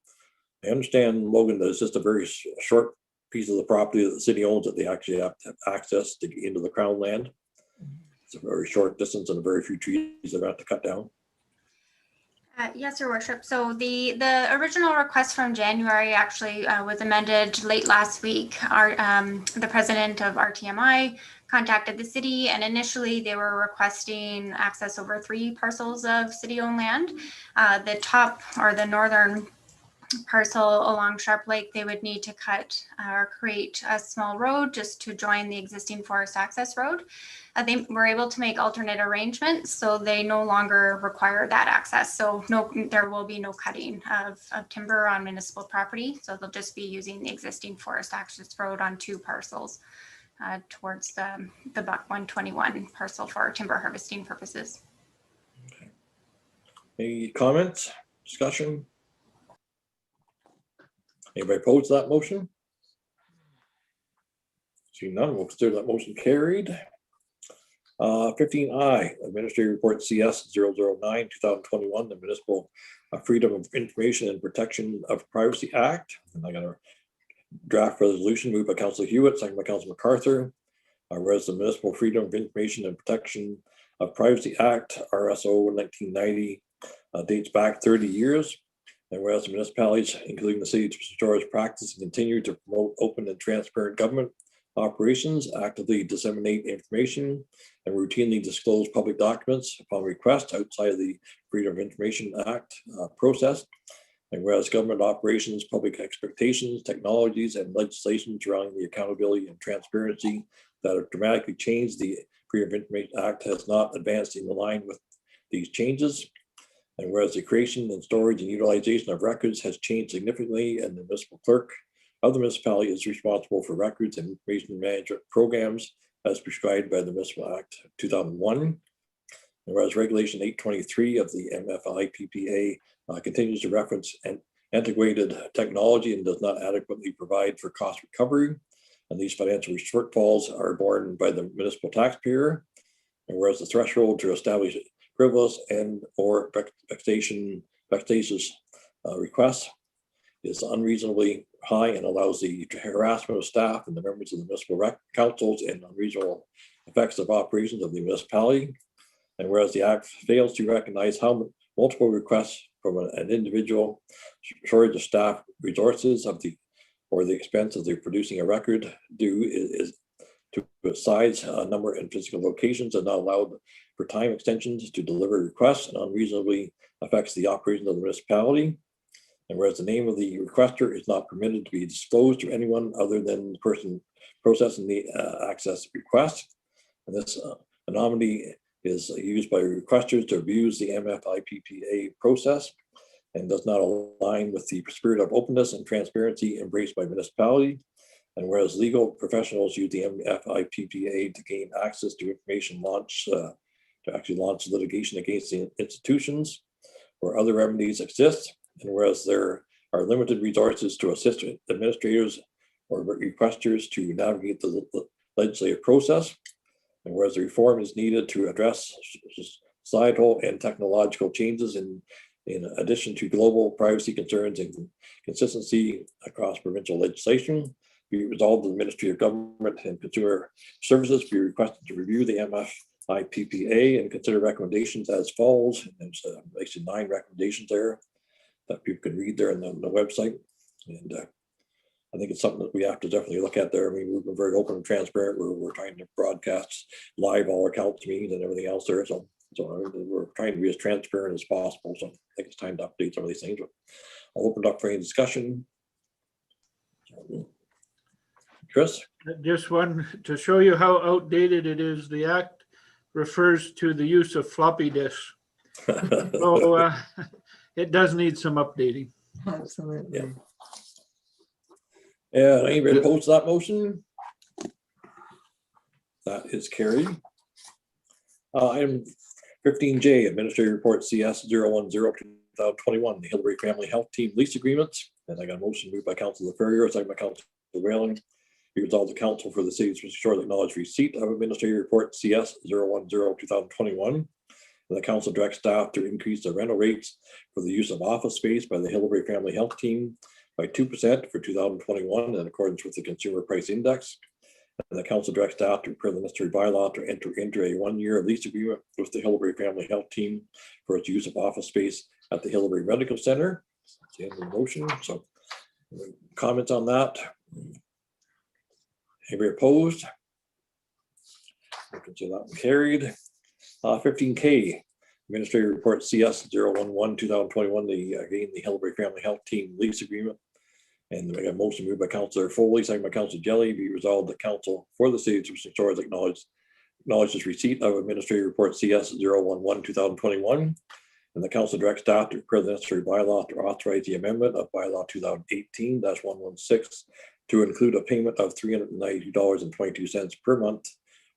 Speaker 4: I understand, Logan, that it's just a very short piece of the property that the city owns that they actually have to have access to get into the Crown land. It's a very short distance and a very few trees they're going to have to cut down.
Speaker 6: Yes, Your Worship. So the original request from January actually was amended late last week. The president of RTMI contacted the city, and initially they were requesting access over 3 parcels of city-owned land. The top, or the northern parcel along Sharp Lake, they would need to cut or create a small road just to join the existing forest access road. They were able to make alternate arrangements, so they no longer require that access. So there will be no cutting of timber on municipal property. So they'll just be using the existing forest access road on 2 parcels towards the Buck 121 parcel for timber harvesting purposes.
Speaker 4: Okay. Any comments, discussion? Anybody opposed to that motion? Seeing none, we'll consider that motion carried. 15I, Administrative Report CS 009, 2021, the Municipal Freedom of Information and Protection of Privacy Act. And I got a draft resolution moved by Councilor Hewitt, second by Councilor MacArthur. Whereas the Municipal Freedom of Information and Protection of Privacy Act, RSO 1990, dates back 30 years. And whereas the municipalities, including the city of St. George, practice and continue to promote open and transparent government operations, actively disseminate information, and routinely disclose public documents upon request outside of the Freedom of Information Act process. And whereas government operations, public expectations, technologies, and legislation surrounding the accountability and transparency that have dramatically changed the Freedom of Information Act has not advanced in line with these changes. And whereas the creation and storage and utilization of records has changed significantly, and the municipal clerk of the municipality is responsible for records and information management programs as prescribed by the Municipal Act 2001. And whereas Regulation 823 of the MFI PPA continues to reference an antiquated technology and does not adequately provide for cost recovery, and these financial shortfalls are borne by the municipal taxpayer. And whereas the threshold to establish frivolous and or vexatious requests is unreasonably high and allows the harassment of staff and the members of the municipal councils and unreasonable effects of operations of the municipality. And whereas the Act fails to recognize how multiple requests from an individual, shortage of staff resources of the or the expense of the producing a record due is to size, number, and physical locations and not allowed for time extensions to deliver requests and unreasonably affects the operations of the municipality. And whereas the name of the requester is not permitted to be disclosed to anyone other than the person processing the access request. And this anonymity is used by requesters to abuse the MFIPPA process and does not align with the spirit of openness and transparency embraced by municipality. And whereas legal professionals use the MFIPPA to gain access to information to actually launch litigation against the institutions where other remedies exist, and whereas there are limited resources to assist administrators or requesters to navigate the legislative process, and whereas the reform is needed to address societal and technological changes in addition to global privacy concerns and consistency across provincial legislation, be resolved that the Ministry of Government and Consumer Services be requested to review the MFIPPA and consider recommendations as follows. There's actually 9 recommendations there that people can read there on the website. And I think it's something that we have to definitely look at there. I mean, we've been very open and transparent. We're trying to broadcast live all our council meetings and everything else there. So we're trying to be as transparent as possible. So I think it's time to update some of these things. But I'll open it up for any discussion. Chris?
Speaker 10: Just one to show you how outdated it is. The act refers to the use of floppy disks. So it does need some updating.
Speaker 1: Absolutely.
Speaker 4: Yeah, anybody opposed to that motion? That is carried. Item 15J, Administrative Report CS 010-2021, the Hillbury Family Health Team lease agreements. And I got a motion moved by Councilor Ferrier, second by Councilor Whaling. Be resolved the council for the city of Shortly acknowledge receipt of Administrative Report CS 010-2021. And the council directs staff to increase the rental rates for the use of office space by the Hillbury Family Health Team by 2% for 2021 in accordance with the Consumer Price Index. And the council directs staff to prepare the necessary bylaw to enter into a 1-year lease agreement with the Hillbury Family Health Team for its use of office space at the Hillbury Medical Center. That's the end of the motion. So comments on that? Anybody opposed? I can see that one carried. 15K, Administrative Report CS 011-2021, again, the Hillbury Family Health Team lease agreement. And I got a motion moved by Councilor Foley, second by Councilor Jelly, be resolved that council for the city of Shores acknowledges receipt of Administrative Report CS 011-2021. And the council directs staff to prepare the necessary bylaw to authorize the amendment of bylaw 2018-116 to include a payment of $392.22 per month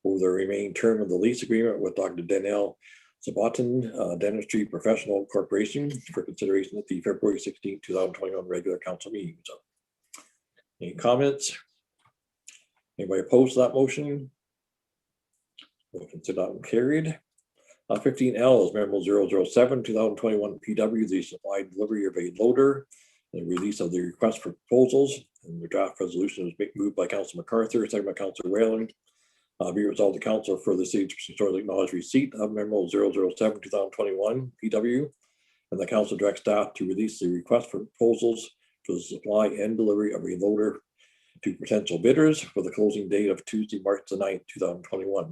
Speaker 4: over the remaining term of the lease agreement with Dr. Danielle Sabatin Dentistry Professional Corporation for consideration at the February 16, 2021 regular council meeting. So, any comments? Anybody opposed to that motion? We'll consider that one carried. 15L is Memo 007-2021 PW, the supply delivery of a loader, the release of the request for proposals, and the draft resolution was moved by Councilor MacArthur, second by Councilor Whaling. Be resolved the council for the city to acknowledge receipt of Memo 007-2021 PW, and the council directs staff to release the request for proposals for the supply and delivery of a loader to potential bidders for the closing date of Tuesday, March the 9th, 2021.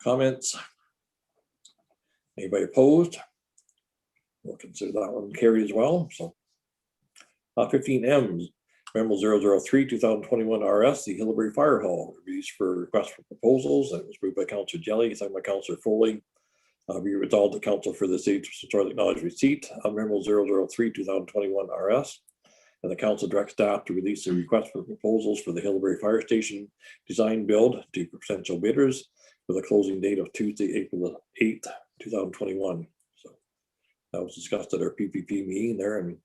Speaker 4: Comments? Anybody opposed? We'll consider that one carried as well. So 15M, Memo 003-2021 RS, the Hillbury Fire Hall, released for request for proposals. That was moved by Councilor Jelly, second by Councilor Foley. Be resolved the council for the city to acknowledge receipt of Memo 003-2021 RS. And the council directs staff to release the request for proposals for the Hillbury Fire Station design build to potential bidders with a closing date of Tuesday, April the 8th, 2021. So that was discussed at our PPP meeting there and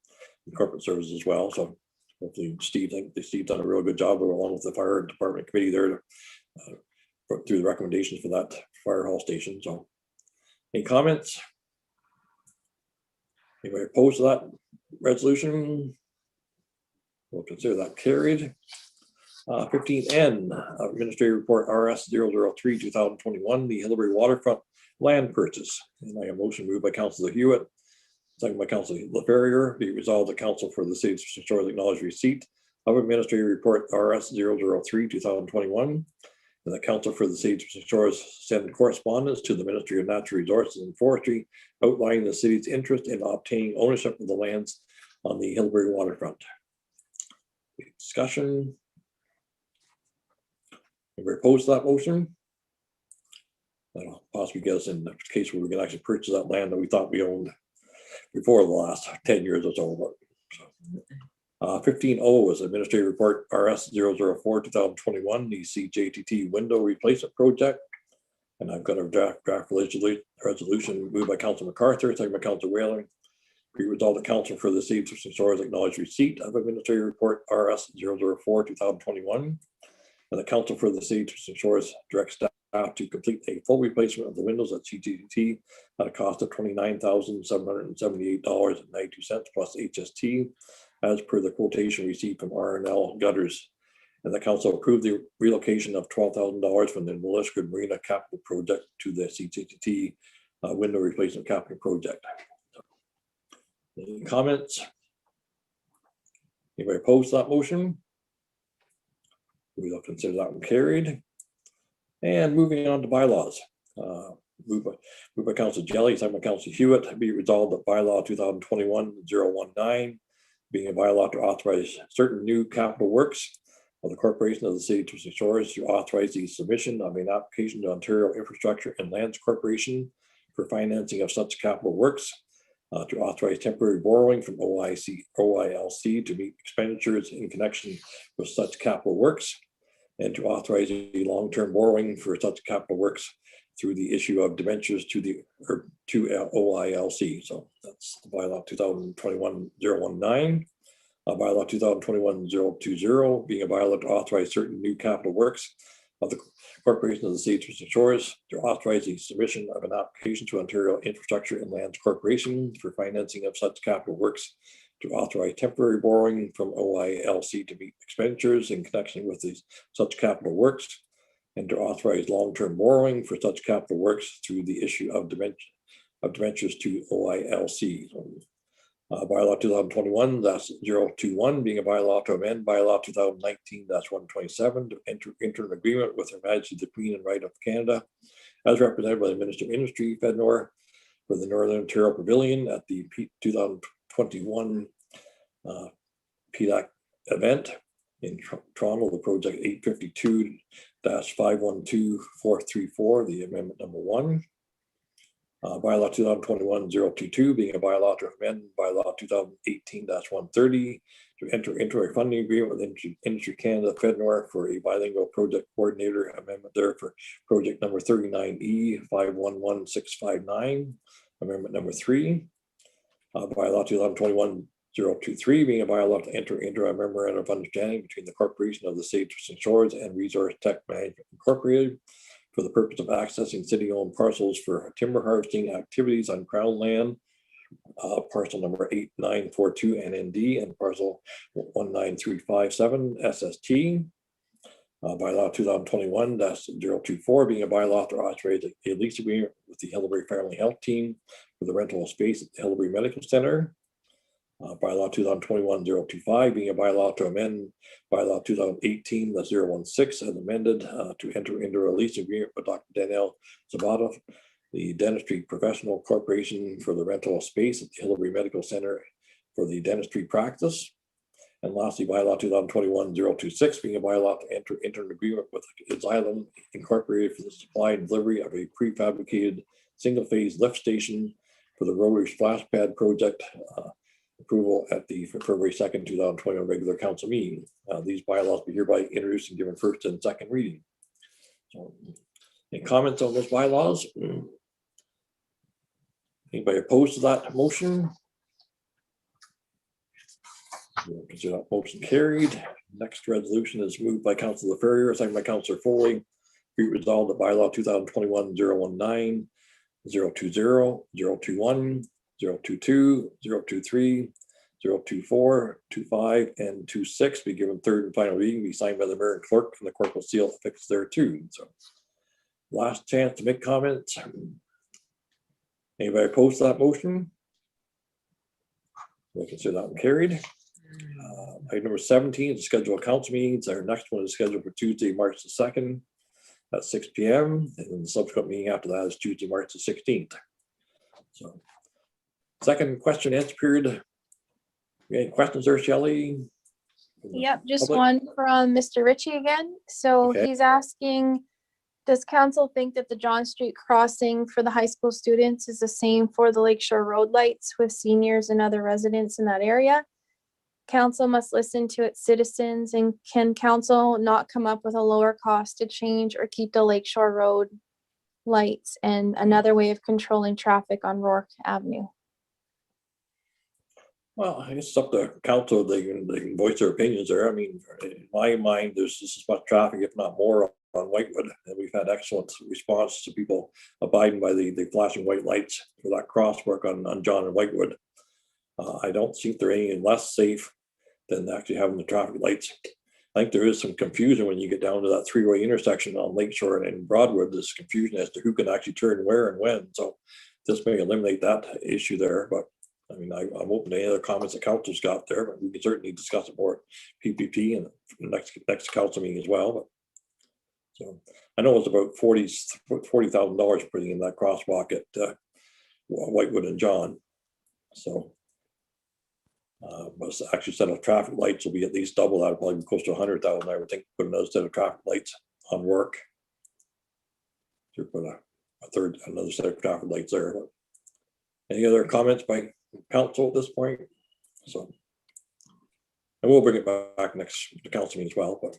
Speaker 4: corporate services as well. So hopefully Steve done a real good job along with the fire department committee there to put through the recommendations for that fire hall station. So any comments? Anybody opposed to that resolution? We'll consider that carried. 15N, Administrative Report RS 003 2021, the Hillbury Waterfront land purchase. And I have a motion moved by Councilor Hewitt, second by Councilor LaFerrier. Be resolved the Council for the City of St. George acknowledge receipt of Administrative Report RS 003 2021. And the Council for the City of St. George send correspondence to the Ministry of Natural Resources and Forestry outlining the city's interest in obtaining ownership of the lands on the Hillbury waterfront. Discussion. Anybody opposed to that motion? That'll possibly get us in the case where we can actually purchase that land that we thought we owned before the last 10 years or so. 15O is Administrative Report RS 004 2021, the CJTT window replacement project. And I've got a draft resolution moved by Councilor MacArthur, second by Councilor Whaler. Be resolved the Council for the City of St. George acknowledge receipt of Administrative Report RS 004 2021. And the Council for the City of St. George directs staff to complete a full replacement of the windows at CJTT at a cost of $29,778.92 plus HST, as per the quotation received from R&L Gutters. And the Council approved the relocation of $12,000 from the Melishgood Marina Capital Project to the CJTT window replacement capital project. Any comments? Anybody opposed to that motion? We'll consider that one carried. And moving on to bylaws. Moved by Councilor Jelly, second by Councilor Hewitt. Be resolved that bylaw 2021-019, being a bylaw to authorize certain new capital works of the Corporation of the City of St. George to authorize the submission of an application to Ontario Infrastructure and Lands Corporation for financing of such capital works, to authorize temporary borrowing from OILC to meet expenditures in connection with such capital works, and to authorize a long-term borrowing for such capital works through the issue of debentures to OILC. So that's the bylaw 2021-019. Bylaw 2021-020, being a bylaw to authorize certain new capital works of the Corporation of the City of St. George to authorize the submission of an application to Ontario Infrastructure and Lands Corporation for financing of such capital works, to authorize temporary borrowing from OILC to meet expenditures in connection with these such capital works, and to authorize long-term borrowing for such capital works through the issue of debentures to OILC. Bylaw 2021-021, being a bylaw to amend bylaw 2019-127 to enter into an agreement with Her Majesty the Queen and Right of Canada, as represented by the Minister of Industry, FedNor, for the Northern Ontario Pavilion at the 2021 PDAC event in Toronto, the project 852-512434, the amendment number 1. Bylaw 2021-022, being a bylaw to amend bylaw 2018-130 to enter into a funding agreement with Industry Canada FedNor for a bilingual project coordinator amendment there for project number 39E 511659, amendment number 3. Bylaw 2021-023, being a bylaw to enter into a memorandum of understanding between the Corporation of the City of St. George and Resource Tech Management Incorporated for the purpose of accessing city-owned parcels for timber harvesting activities on Crown land, parcel number 8942 NND and parcel 19357 SST. Bylaw 2021-024, being a bylaw to authorize a lease agreement with the Hillbury Family Health Team for the rental of space at the Hillbury Medical Center. Bylaw 2021-025, being a bylaw to amend bylaw 2018-016 as amended to enter into a lease agreement with Dr. Danielle Zabata, the Dentistry Professional Corporation, for the rental of space at the Hillbury Medical Center for the dentistry practice. And lastly, bylaw 2021-026, being a bylaw to enter into an agreement with Xylem Incorporated for the supply and delivery of a prefabricated single-phase lift station for the Rotary Splash Pad project. Approval at the February 2nd, 2021 regular council meeting. These bylaws be hereby introduced and given first and second reading. So, Any comments on those bylaws? Anybody opposed to that motion? We'll consider that motion carried. Next resolution is moved by Councilor Ferrier, second by Councilor Foley. Be resolved that bylaw 2021-019, 020, 021, 022, 023, 024, 25, and 26 be given third and final reading, be signed by the mayor and clerk, and the clerk will seal affixed thereto. So last chance to make comments. Anybody opposed to that motion? We'll consider that one carried. Item number 17 is schedule council meetings. Our next one is scheduled for Tuesday, March the 2nd at 6 p.m. And then the subsequent meeting after that is Tuesday, March the 16th. So second question answer period. Any questions there, Shelley?
Speaker 7: Yep, just
Speaker 4: Public?
Speaker 7: one from Mr. Ritchie again. So
Speaker 4: Okay.
Speaker 7: he's asking, does council think that the John Street crossing for the high school students is the same for the Lakeshore Road lights with seniors and other residents in that area? Council must listen to its citizens, and can council not come up with a lower cost to change or keep the Lakeshore Road lights and another way of controlling traffic on Rourke Avenue?
Speaker 4: Well, I guess it's up to council. They can voice their opinions there. I mean, in my mind, there's just as much traffic, if not more, on Whitewood. And we've had excellent response to people abiding by the flashing white lights for that crosswalk on John and Whitewood. I don't think they're any less safe than actually having the traffic lights. I think there is some confusion when you get down to that three-way intersection on Lakeshore and Broadwood. There's confusion as to who can actually turn where and when. So this may eliminate that issue there. But I mean, I'm open to any other comments the council's got there, but we can certainly discuss it more at PPP and the next council meeting as well. But so I know it's about $40,000 putting in that crosswalk at Whitewood and John. So, but actually set of traffic lights will be at least double that, probably close to 100,000. I would think put another set of traffic lights on work. To put another set of traffic lights there. But any other comments by council at this point? So, and we'll bring it back next to council meeting as well. But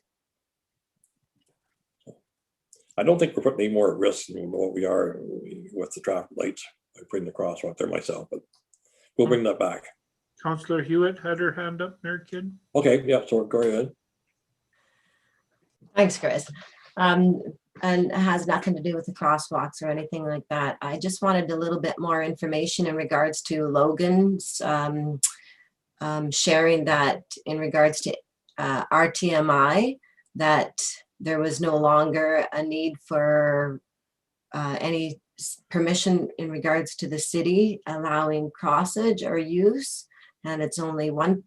Speaker 4: so, I don't think we're putting any more at risk than what we are with the traffic lights. I bring the crosswalk there myself, but we'll bring that back.
Speaker 10: Councillor Hewitt had her hand up there, kid.
Speaker 4: Okay, yeah, so go ahead.
Speaker 1: Thanks, Chris. And it has nothing to do with the crosswalks or anything like that. I just wanted a little bit more information in regards to Logan's sharing that in regards to RTMI, that there was no longer a need for any permission in regards to the city allowing crossage or use, and it's only one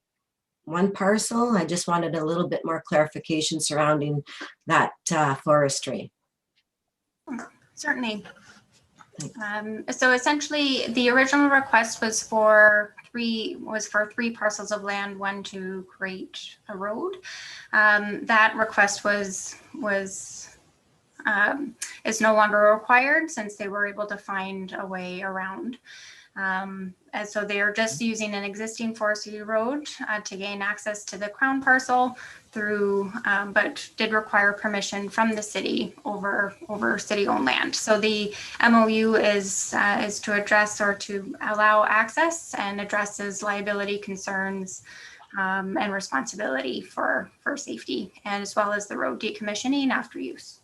Speaker 1: parcel. I just wanted a little bit more clarification surrounding that forestry.
Speaker 6: Certainly. So essentially, the original request was for three parcels of land, one to create a road. That request is no longer required since they were able to find a way around. And so they are just using an existing forestry road to gain access to the crown parcel through, but did require permission from the city over city-owned land. So the MOU is to address or to allow access and addresses liability concerns and responsibility for safety, and as well as the road decommissioning after use.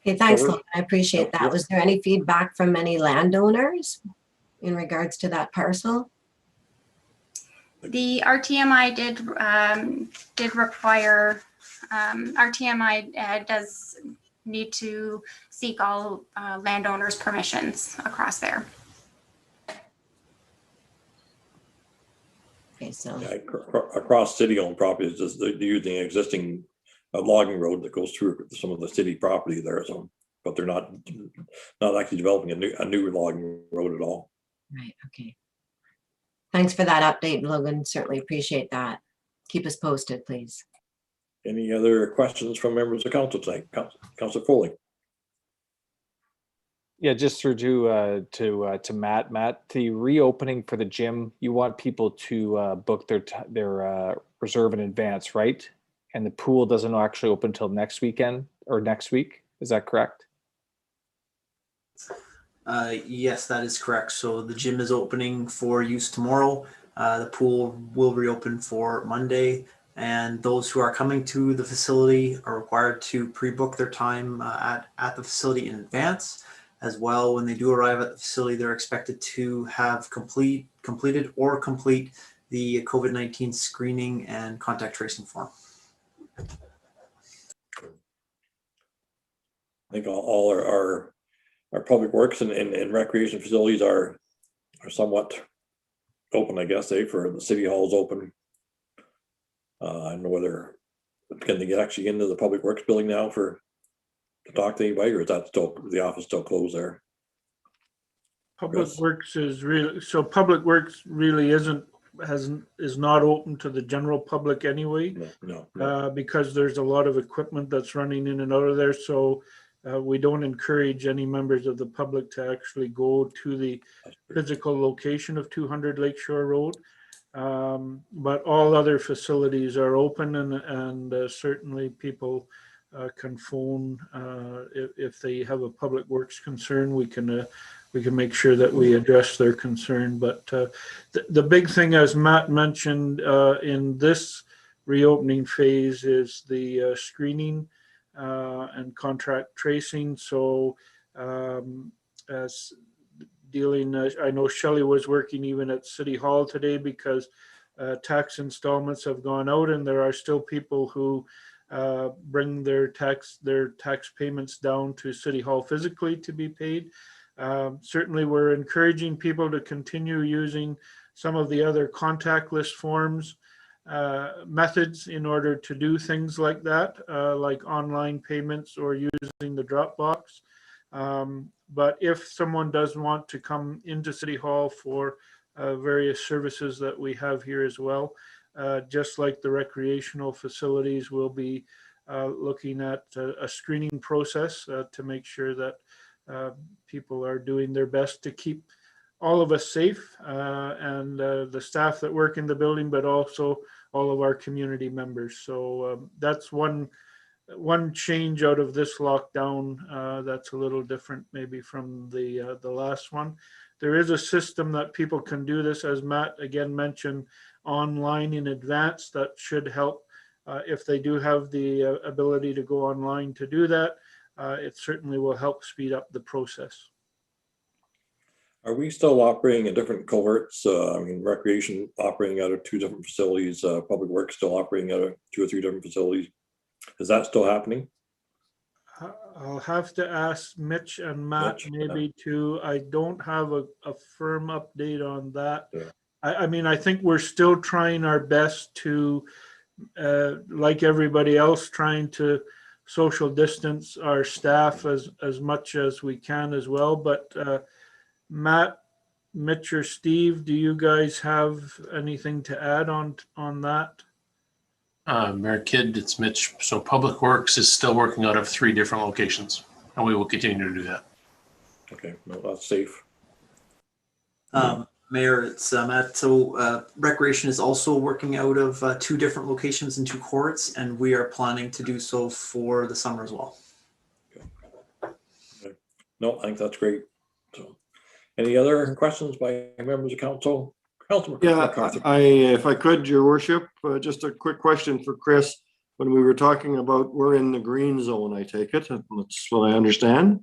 Speaker 1: Okay, thanks, Logan. I appreciate that. Was there any feedback from any landowners in regards to that parcel?
Speaker 6: The RTMI did require, RTMI does need to seek all landowners' permissions across there.
Speaker 1: Okay, so
Speaker 4: yeah, across city-owned properties, just they're using an existing logging road that goes through some of the city property there. So, but they're not actually developing a new logging road at all.
Speaker 1: right, okay. Thanks for that update, Logan. Certainly appreciate that. Keep us posted, please.
Speaker 4: Any other questions from members of council tonight? Councilor Foley.
Speaker 12: Yeah, just through to Matt. Matt, the reopening for the gym, you want people to book their reserve in advance, right? And the pool doesn't actually open until next weekend. or next week. Is that correct?
Speaker 13: Yes, that is correct. So the gym is opening for use tomorrow. The pool will reopen for Monday, and those who are coming to the facility are required to pre-book their time at the facility in advance. As well, when they do arrive at the facility, they're expected to have completed or complete the COVID-19 screening and contact tracing form.
Speaker 4: I think all our public works and recreation facilities are somewhat open, I guess, for the city hall's open. I don't know whether, can they get actually into the public works building now to talk to anybody, or is that still, the office still closed there?
Speaker 10: Public
Speaker 4: Chris?
Speaker 10: Works is really, so Public Works really is not open to the general public anyway.
Speaker 4: No.
Speaker 10: Because there's a lot of equipment that's running in and out of there. So we don't encourage any members of the public to actually go to the physical location of 200 Lakeshore Road. But all other facilities are open, and certainly people can phone if they have a public works concern. We can make sure that we address their concern. But the big thing, as Matt mentioned, in this reopening phase is the screening and contract tracing. So as dealing, I know Shelley was working even at City Hall today because tax installments have gone out, and there are still people who bring their tax payments down to City Hall physically to be paid. Certainly we're encouraging people to continue using some of the other contactless forms, methods in order to do things like that, like online payments or using the Dropbox. But if someone does want to come into City Hall for various services that we have here as well, just like the recreational facilities, will be looking at a screening process to make sure that people are doing their best to keep all of us safe, and the staff that work in the building, but also all of our community members. So that's one change out of this lockdown that's a little different maybe from the last one. There is a system that people can do this, as Matt again mentioned, online in advance. That should help if they do have the ability to go online to do that. It certainly will help speed up the process.
Speaker 4: Are we still operating in different cohorts? I mean, recreation operating out of 2 different facilities, public works still operating out of 2 or 3 different facilities. Is that still happening?
Speaker 10: I'll have to ask Mitch and Matt maybe too. I don't have a firm update on that.
Speaker 4: Yeah.
Speaker 10: I mean, I think we're still trying our best to, like everybody else, trying to social distance our staff as much as we can as well. But Matt, Mitch, or Steve, do you guys have anything to add on that?
Speaker 5: Mayor Kidd, it's Mitch. So Public Works is still working out of 3 different locations, and we will continue to do that.
Speaker 4: Okay, no, that's safe.
Speaker 13: Mayor, it's Matt. So Recreation is also working out of 2 different locations in 2 cohorts, and we are planning to do so for the summer as well.
Speaker 4: Okay. No, I think that's great. So, any other questions by members of council?
Speaker 2: Yeah, if I could, Your Worship, just a quick question for Chris. When we were talking about we're in the green zone, I take it, that's what I understand.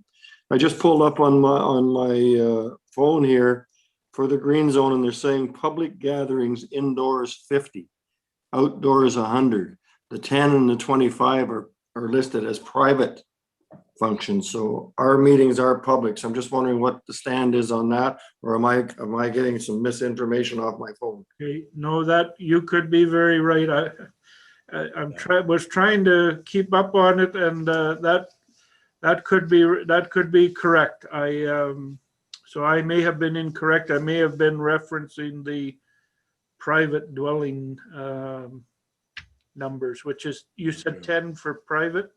Speaker 2: I just pulled up on my phone here for the green zone, and they're saying public gatherings indoors 50, outdoors 100. The 10 and the 25 are listed as private functions. So our meetings are public. So I'm just wondering what the stand is on that, or am I getting some misinformation off my phone?
Speaker 10: Okay, no, that you could be very right. I was trying to keep up on it, and that could be correct. So I may have been incorrect. I may have been referencing the private dwelling numbers, which is, you said 10 for private?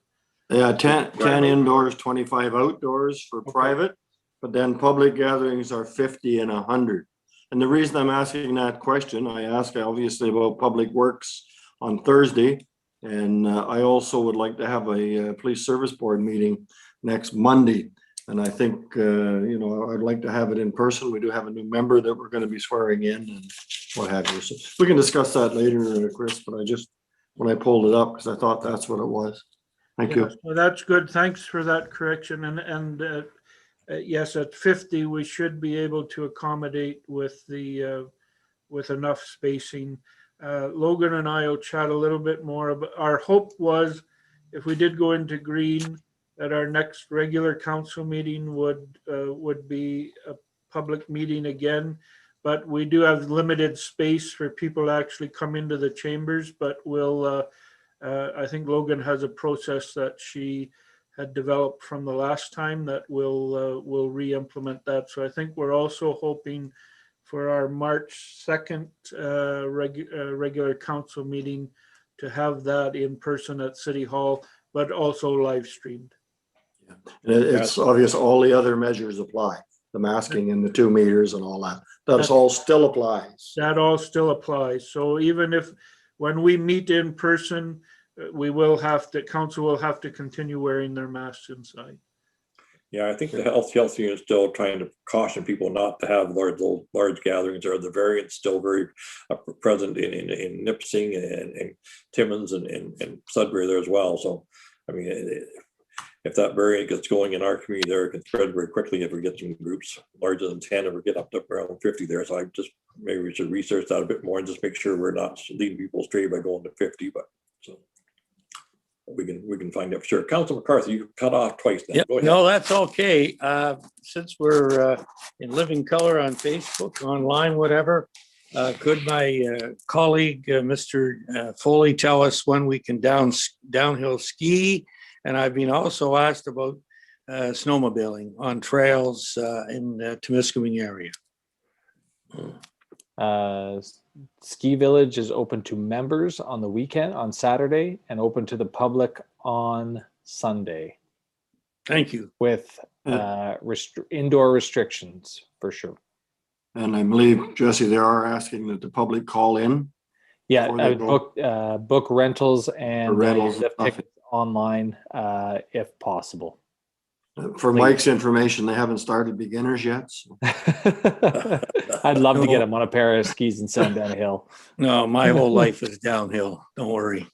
Speaker 2: Yeah, 10 indoors, 25 outdoors for private, but then public gatherings are 50 and 100. And the reason I'm asking that question, I asked obviously about Public Works on Thursday, And I also would like to have a police service board meeting next Monday. And I think, you know, I'd like to have it in person. We do have a new member that we're going to be swearing in and what have you. So we can discuss that later, Chris, but I just, when I pulled it up, because I thought that's what it was. Thank you.
Speaker 10: Well, that's good. Thanks for that correction. And yes, at 50, we should be able to accommodate with the with enough spacing. Logan and I will chat a little bit more, but our hope was if we did go into green, that our next regular council meeting would be a public meeting again. But we do have limited space for people to actually come into the chambers, but we'll, I think Logan has a process that she had developed from the last time that will re-implement that. So I think we're also hoping for our March 2nd regular council meeting to have that in person at City Hall, but also live streamed.
Speaker 2: Yeah. And it's obvious all the other measures apply, the masking and the 2 meters and all that. That's all still applies.
Speaker 10: That all still applies. So even if when we meet in person, we will have to, council will have to continue wearing their masks inside.
Speaker 4: Yeah, I think the health unit is still trying to caution people not to have large gatherings. Or the variant's still very present in Nipissing and Timmins and Sudbury there as well. So, I mean, if that variant gets going in our community there, it can spread very quickly if we get some groups larger than 10 or get up to around 50 there. So I just, maybe we should research that a bit more and just make sure we're not leading people astray by going to 50. But so we can find out for sure. Councilor McCarthy, you cut off twice now.
Speaker 9: Yep.
Speaker 4: Go ahead.
Speaker 9: No, that's okay. Since we're in living color on Facebook, online, whatever, could my colleague, Mr. Foley, tell us when we can downhill ski? And I've been also asked about snowmobiling on trails in the Temiskaming area.
Speaker 12: Ski Village is open to members on the weekend, on Saturday, and open to the public on Sunday.
Speaker 9: Thank you.
Speaker 12: With indoor restrictions for sure.
Speaker 2: And I believe, Jesse, they are asking that the public call in.
Speaker 12: Yeah, book rentals and lift tickets online if possible.
Speaker 2: For Mike's information, they haven't started beginners yet. So.
Speaker 12: I'd love to get him on a pair of skis and send him down a hill.
Speaker 9: No, my whole life is downhill. Don't worry.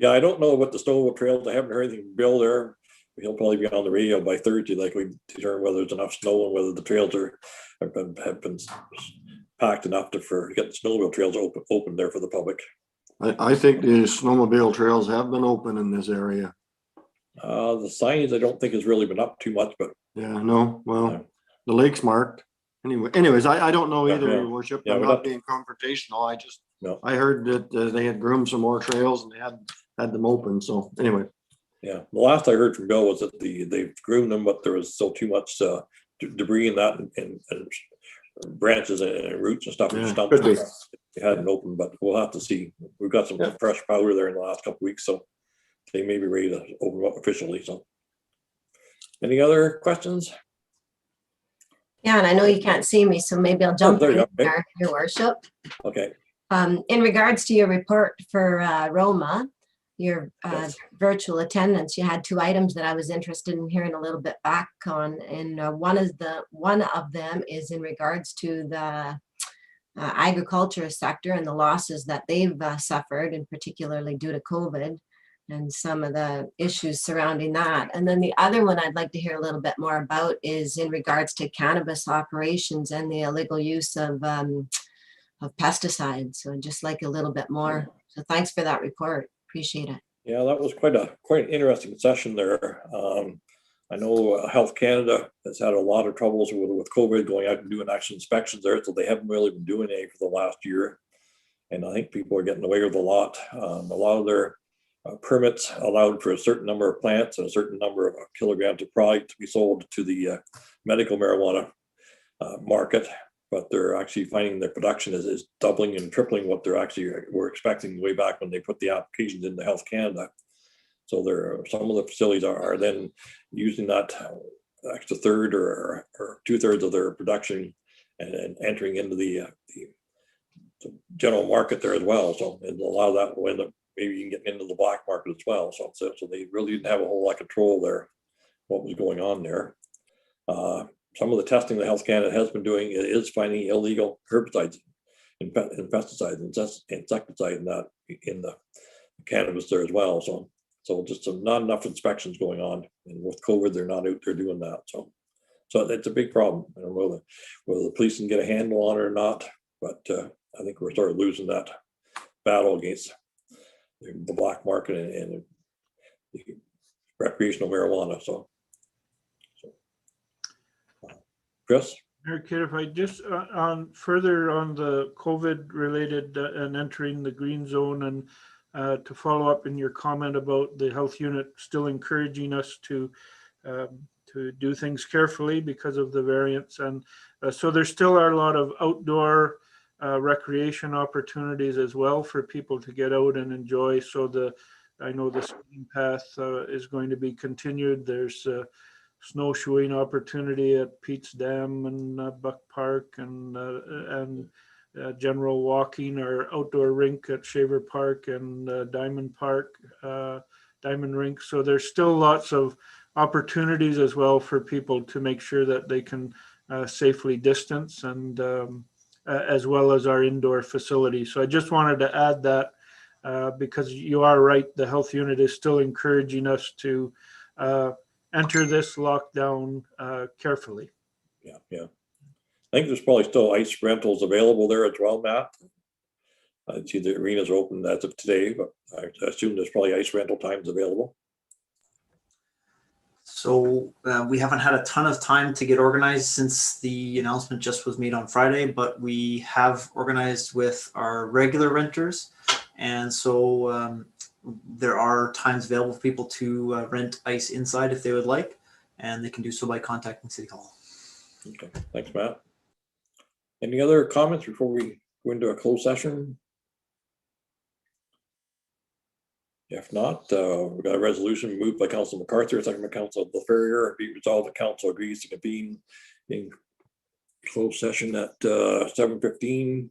Speaker 4: Yeah, I don't know what the snowmobile trails. I haven't heard anything from Bill there. He'll probably be on the radio by Thursday, like we determine whether there's enough snow and whether the trails have been packed enough to get the snowmobile trails open there for the public.
Speaker 2: I think the snowmobile trails have been open in this area.
Speaker 4: The signage I don't think has really been up too much, but
Speaker 2: yeah, no. Well, the lake's marked. Anyways, I don't know either, Your Worship. I'm not being confrontational. I just I heard that they had groomed some more trails and they had them open. So anyway.
Speaker 4: Yeah, the last I heard from Bill was that they've groomed them, but there was still too much debris in that and branches and roots and stuff.
Speaker 2: Yeah,
Speaker 4: and
Speaker 2: could be.
Speaker 4: They hadn't opened, but we'll have to see. We've got some fresh powder there in the last couple of weeks, so they may be ready to open up officially. So, any other questions?
Speaker 1: Yeah, and I know you can't see me, so maybe I'll jump in there, Your Worship.
Speaker 4: Okay.
Speaker 1: In regards to your report for Roma, your virtual attendance, you had 2 items that I was interested in hearing a little bit back on, and one of them is in regards to the agriculture sector and the losses that they've suffered, and particularly due to COVID and some of the issues surrounding that. And then the other one I'd like to hear a little bit more about is in regards to cannabis operations and the illegal use of pesticides. So I'd just like a little bit more. So thanks for that report. Appreciate it.
Speaker 4: Yeah, that was quite an interesting session there. I know Health Canada has had a lot of troubles with COVID, going out and doing actual inspections there, so they haven't really been doing any for the last year. And I think people are getting away with a lot. A lot of their permits allowed for a certain number of plants and a certain number of kilograms of product to be sold to the medical marijuana market. But they're actually finding their production is doubling and tripling what they're actually were expecting way back when they put the applications into Health Canada. So some of the facilities are then using that extra third or 2/3 of their production and entering into the general market there as well. So and a lot of that will end up, maybe you can get into the black market as well. So they really didn't have a whole lot of control there, what was going on there. Some of the testing that Health Canada has been doing is finding illegal herbicides and pesticides and insecticides in the cannabis there as well. So just not enough inspections going on, and with COVID, they're not out there doing that. So it's a big problem. I don't know whether the police can get a handle on it or not, but I think we're starting losing that battle against the black market and the recreational marijuana. So Chris?
Speaker 10: Mayor Kid, if I just on further on the COVID related and entering the green zone, and to follow up in your comment about the health unit still encouraging us to do things carefully because of the variants, and so there still are a lot of outdoor recreation opportunities as well for people to get out and enjoy. So I know the skiing path is going to be continued. There's snowshoeing opportunity at Pete's Dam and Buck Park, and general walking or outdoor rink at Shaver Park and Diamond Rink. So there's still lots of opportunities as well for people to make sure that they can safely distance, and as well as our indoor facility. So I just wanted to add that because you are right, the health unit is still encouraging us to enter this lockdown carefully.
Speaker 4: Yeah. I think there's probably still ice rentals available there as well, Matt. I see the arenas are open as of today, but I assume there's probably ice rental times available.
Speaker 13: So we haven't had a ton of time to get organized since the announcement just was made on Friday, but we have organized with our regular renters. And so there are times available for people to rent ice inside if they would like, and they can do so by contacting City Hall.
Speaker 4: Okay, thanks, Matt. Any other comments before we go into a closed session? If not, we've got a resolution moved by Council MacArthur, second by Council LaFerrier. Be resolved that Council agrees to convene in closed session at 7:15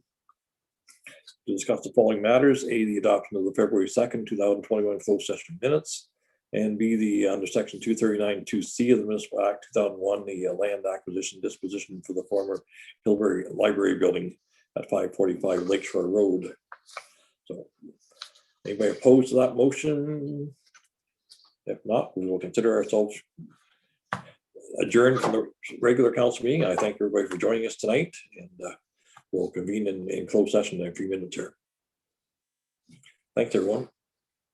Speaker 4: to discuss the following matters: A, the adoption of the February 2nd, 2021 closed session minutes, and B, under section 239(2)C of the Municipal Act 2001, the land acquisition disposition for the former Hillbury Library building at 545 Lakeshore Road. So anybody opposed to that motion? If not, we will consider ourselves adjourned from the regular council meeting. I thank everybody for joining us tonight, and we'll convene in closed session in a few minutes here. Thanks, everyone.